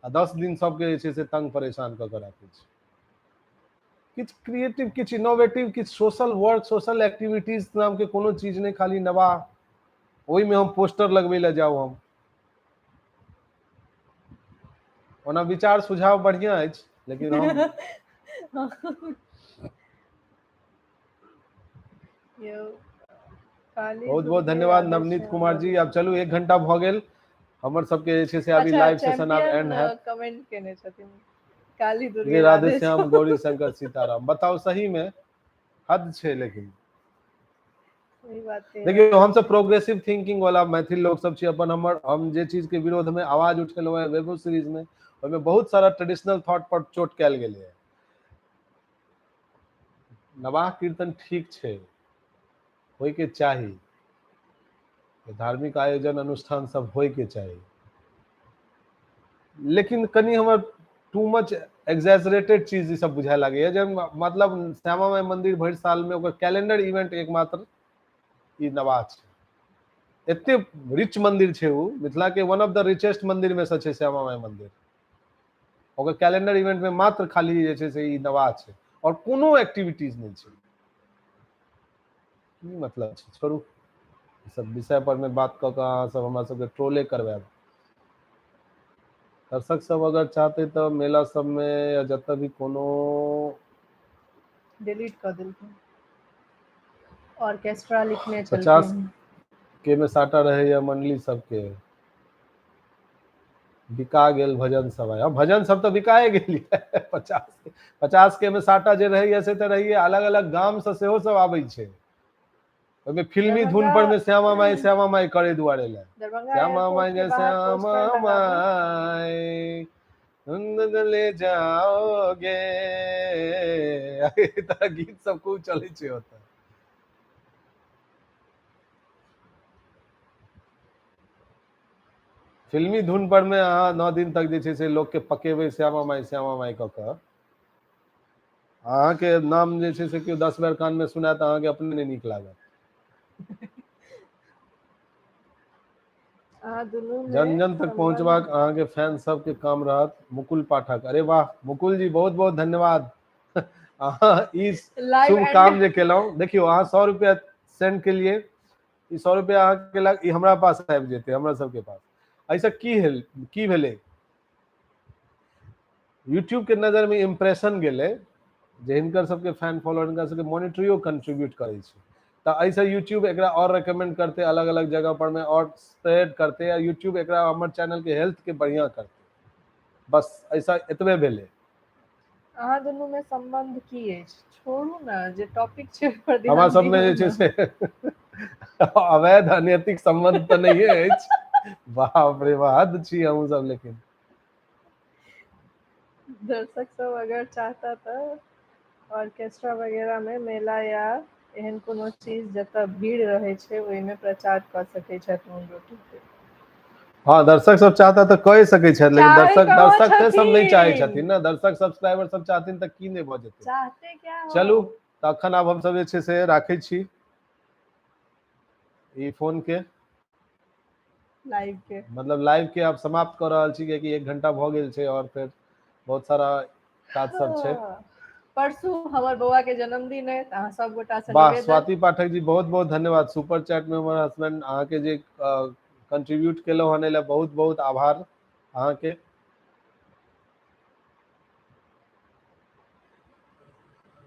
आ 10 दिन सबके जे छै से तंग परेशान क के राखै छै। किछ क्रिएटिव, किछ इनोवेटिव, किछ सोशल वर्क, सोशल एक्टिविटीज नाम के कोनो चीज नहीं, खाली नवाह। ओई में हम पोस्टर लगबै ले जाऊ हम? ओना विचार सुझाव बढ़िया अछि, लेकिन हम बहुत बहुत धन्यवाद नवनीत कुमार जी। अब चलू 1 घंटा भ गेल हमर सबके जे छै से अभी लाइव सेशन अब एंड है। कमेंट केने छथिन काली ये दुर्गे राधे श्याम गौरी शंकर सीताराम, बताओ सही में हद छै। लेकिन सही बात है। देखियो हम सब प्रोग्रेसिव थिंकिंग वाला मैथिल लोग सब छी, अपन हम जे चीज के विरोध में आवाज उठेलहुं है वेब सीरीज में, ओमे बहुत सारा ट्रेडिशनल थॉट पर चोट कैल गेलै है। नवाह कीर्तन ठीक छै, होय के चाही, धार्मिक आयोजन अनुष्ठान सब होय के चाही, लेकिन कनी हमर टू मच एग्जैजरेटेड चीज ई सब बुझाए लागैया। जे मतलब श्यामा माई मंदिर भरि साल में ओकर कैलेंडर इवेंट एकमात्र ई नवाह छै। एते रिच मंदिर छै उ, मिथिला के वन ऑफ द रिचेस्ट मंदिर में से छै श्यामा माई मंदिर। ओकर कैलेंडर इवेंट में मात्र खाली जे छै से ई नवाह छै और कोनो एक्टिविटीज नहीं छै। की मतलब छै? छोड़ू, ई सब विषय पर में बात क के अहाँ सब हमरा सबके ट्रोले करबाएब। दर्शक सब अगर चाहते तो मेला सब में या जतऽ भी कोनो डिलीट कर देलखिन, ऑर्केस्ट्रा लिखने 50 चलखिन। के में साटा रहे या मंडली सबके बिका गेल भजन सब है। भजन सब तो बिकाए गेल 50 के में साटा जे रहैया से तो रहिए, अलग अलग गाम से सेहो सब आबै छै। ओमे फिल्मी धुन पर में श्यामा माई करे दुआरे ले, श्यामा माई जय श्यामा माई धुन ले जाओगे, तरह गीत सब खूब चले छै ओतऽ। फिल्मी धुन पर में अहाँ 9 दिन तक जे छै से लोग के पकेबै श्यामा माई क के, अहाँ के नाम जे छै से केओ 10 बेर कान में सुनात, अहाँ के अपने नहीं नीक लागत। जन जन तक पहुंचबाक अहाँ के फैन सब के काम रहत। मुकुल पाठक, अरे वाह मुकुल जी, बहुत बहुत धन्यवाद। अहाँ ई शुभ काम जे केलहुं, देखियो अहाँ 100 रुपया सेंड के लिए, ई 100 रुपया अहाँ के लग, ई हमरा पास आबि जेतै, हमरा सबके पास। ऐसा की भेलै? यूट्यूब के नजर में इम्प्रेशन गेलै, जे हिनकर सबके फैन फॉलोअर हिनकर सबके मॉनिटरियो कंट्रीब्यूट करे छै, तो ऐसे यूट्यूब एकरा और रेकमेंड करते, अलग अलग जगह पर में और स्प्रेड करते, या यूट्यूब एकरा हमर चैनल के हेल्थ के बढ़िया करते। बस ऐसा एतबे भेलै। अहाँ दुनू में संबंध की अछि? छोड़ू ना, जे टॉपिक छै पर हमरा ध्यान सब में दियौ जे छै ना। से अवैध अनैतिक संबंध तो नहीं अछि। बाप रे बाप, हद छी हमहू सब। लेकिन दर्शक सब अगर चाहता तो ऑर्केस्ट्रा वगैरह में मेला या एहन कोनो चीज जतऽ भीड़ रहे छै, ओहि में प्रचार कर सकै छथि यूट्यूब पे। हाँ, दर्शक सब चाहता तो कह सकै छथि, लेकिन चाहे कहाँ दर्शक सब नहीं चाहे छथिन। छथिन ना। दर्शक सब्सक्राइबर सब चाहथिन तऽ की नहीं भऽ जेतै? चाहते क्या हो? चलू तखन आब हम सब जे छै से राखै छी ई फोन के, लाइव के, मतलब लाइव के आप समाप्त कर रहल छी, कियाकि 1 घंटा भ गेल छै और फिर बहुत सारा काज सब छै। परसू हमर बौआ के जन्मदिन है, अहाँ सब गोटा से वाह निवेदन। स्वाति पाठक जी बहुत बहुत धन्यवाद। सुपर चैट में हमर हस्बैंड अहाँ के जे कंट्रीब्यूट केलो हने ले बहुत बहुत आभार अहाँ के।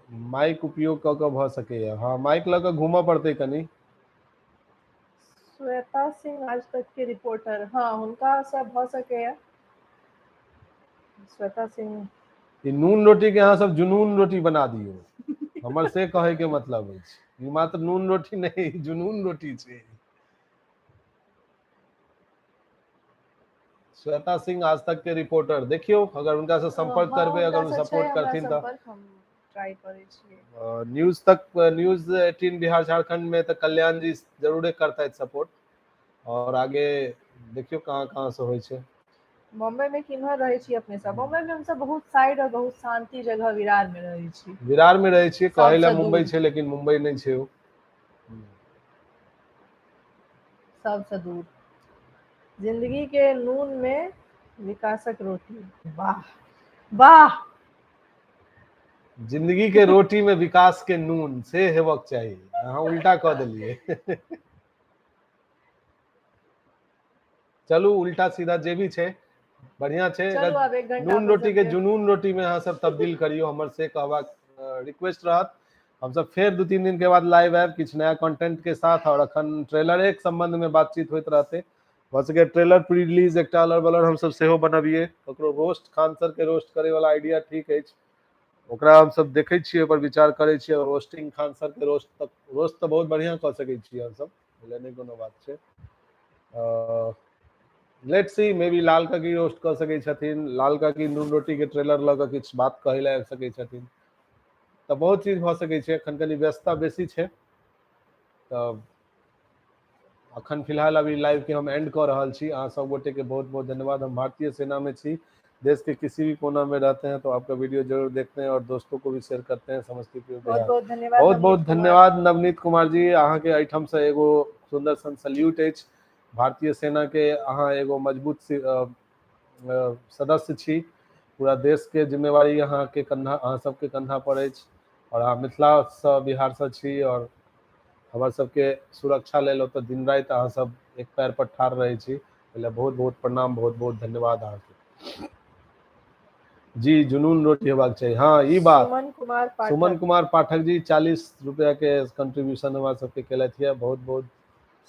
माइक उपयोग क के भ सकैया, हाँ माइक ल के घूमऽ पड़तै कनी। श्वेता सिंह आज तक के रिपोर्टर, हाँ हुनका से भ सकैया। श्वेता सिंह ई नून रोटी के अहाँ सब जुनून रोटी बना दियो, हमर से कहे के मतलब है। ई मात्र नून रोटी नहीं, जुनून रोटी छै। श्वेता सिंह आज तक के रिपोर्टर, देखियो अगर उनका से संपर्क करबे, अगर वो सपोर्ट करथिन त हम ट्राई करै छियै। न्यूज तक, न्यूज 18 बिहार झारखंड में तो कल्याण जी जरूरे करता सपोर्ट, और आगे देखियो कहाँ कहाँ से होय छै। बॉम्बे में किन्हर रहे छी अपने सब? बॉम्बे में हम सब बहुत साइड और बहुत शांति जगह विरार में रहे छी। विरार में रहे छी, कहे ला सबसे मुंबई दूर। छै लेकिन मुंबई नहीं छै ओ। सबसे दूर। जिंदगी के नून में विकासक रोटी, वाह वाह। जिंदगी के रोटी में विकास के नून से हेबक चाहिए, अहाँ उल्टा कह देलिए। चलू उल्टा सीधा जे भी छै बढ़िया छै। चलू आब 1 घंटा नून अपन रोटी के सबके जुनून रोटी में अहाँ सब तब्दील करियो, हमर से कहबाक रिक्वेस्ट रहत। हम सब फिर 2-3 दिन के बाद लाइव आएब किछ नया कंटेंट के साथ, और अखन ट्रेलर के संबंध में बातचीत होइत रहते। भ सके ट्रेलर प्री रिलीज एकटा अलर बलर हम सब सेहो बनबिए, ककरो रोस्ट खान सर के रोस्ट करे वाला आइडिया ठीक अछि, ओकरा हम सब देखे छियै, पर विचार करे छियै। और रोस्टिंग खान सर के रोस्ट तो बहुत बढ़िया क सके छियै हम सब, बोले नहीं कोनो बात छै। लेट्स सी, मे बी लाल काकी रोस्ट कर सके छथिन, लाल काकी नून रोटी के ट्रेलर लग के किछ बात कहे ला आबि सके छथिन, तो बहुत चीज भ सके छै। एखन कनी व्यस्तता बेसी छै, तो अखन फिलहाल अभी लाइव के हम एंड कर रहल छी। अहाँ सब गोटे के बहुत बहुत धन्यवाद। हम भारतीय सेना में छी, देश के किसी भी कोना में रहते हैं तो आपका वीडियो जरूर देखते हैं और दोस्तों को भी शेयर करते हैं। समस्तीपुर बहुत बिहार, बहुत धन्यवाद बहुत बहुत नवनीत कुमार। धन्यवाद नवनीत कुमार जी। अहाँ के एठम से एगो सुंदर सन सल्यूट अछि। भारतीय सेना के अहाँ एगो मजबूत सदस्य छी, पूरा देश के जिम्मेवारी अहाँ के कंधा, अहाँ सबके कंधा पर अछि, और अहाँ मिथिला से बिहार से छी, और हमर सबके सुरक्षा लेल ओतऽ दिन राति अहाँ सब एक पैर पर ठाढ़ रहे छी। पहले बहुत बहुत प्रणाम, बहुत बहुत धन्यवाद अहाँ के। जी जुनून रोटी हेबाक चाहिए, हाँ ई बात। सुमन कुमार पाठक जी 40 रुपया के कंट्रीब्यूशन हमरा सबके केलथि है, बहुत बहुत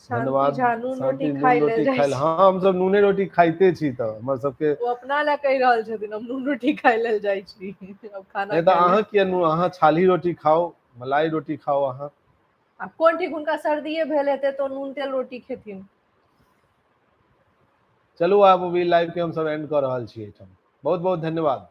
धन्यवाद। शांति नून रोटी खाइल, हाँ हम सब नूने रोटी खाइते छी, तो हमर सबके वो अपना ला कहि रहल छथिन हम नून रोटी खाइ लेल जाइ छी। अब खाना नहीं तो अहाँ किया अहाँ छाली रोटी खाओ, मलाई रोटी खाओ अहाँ। अब कोन ठीक हुनका सर्दिये भेल हेतै तो नून तेल रोटी खेथिन। चलू आब अभी लाइव के हम सब एंड कर रहल छी। बहुत बहुत धन्यवाद।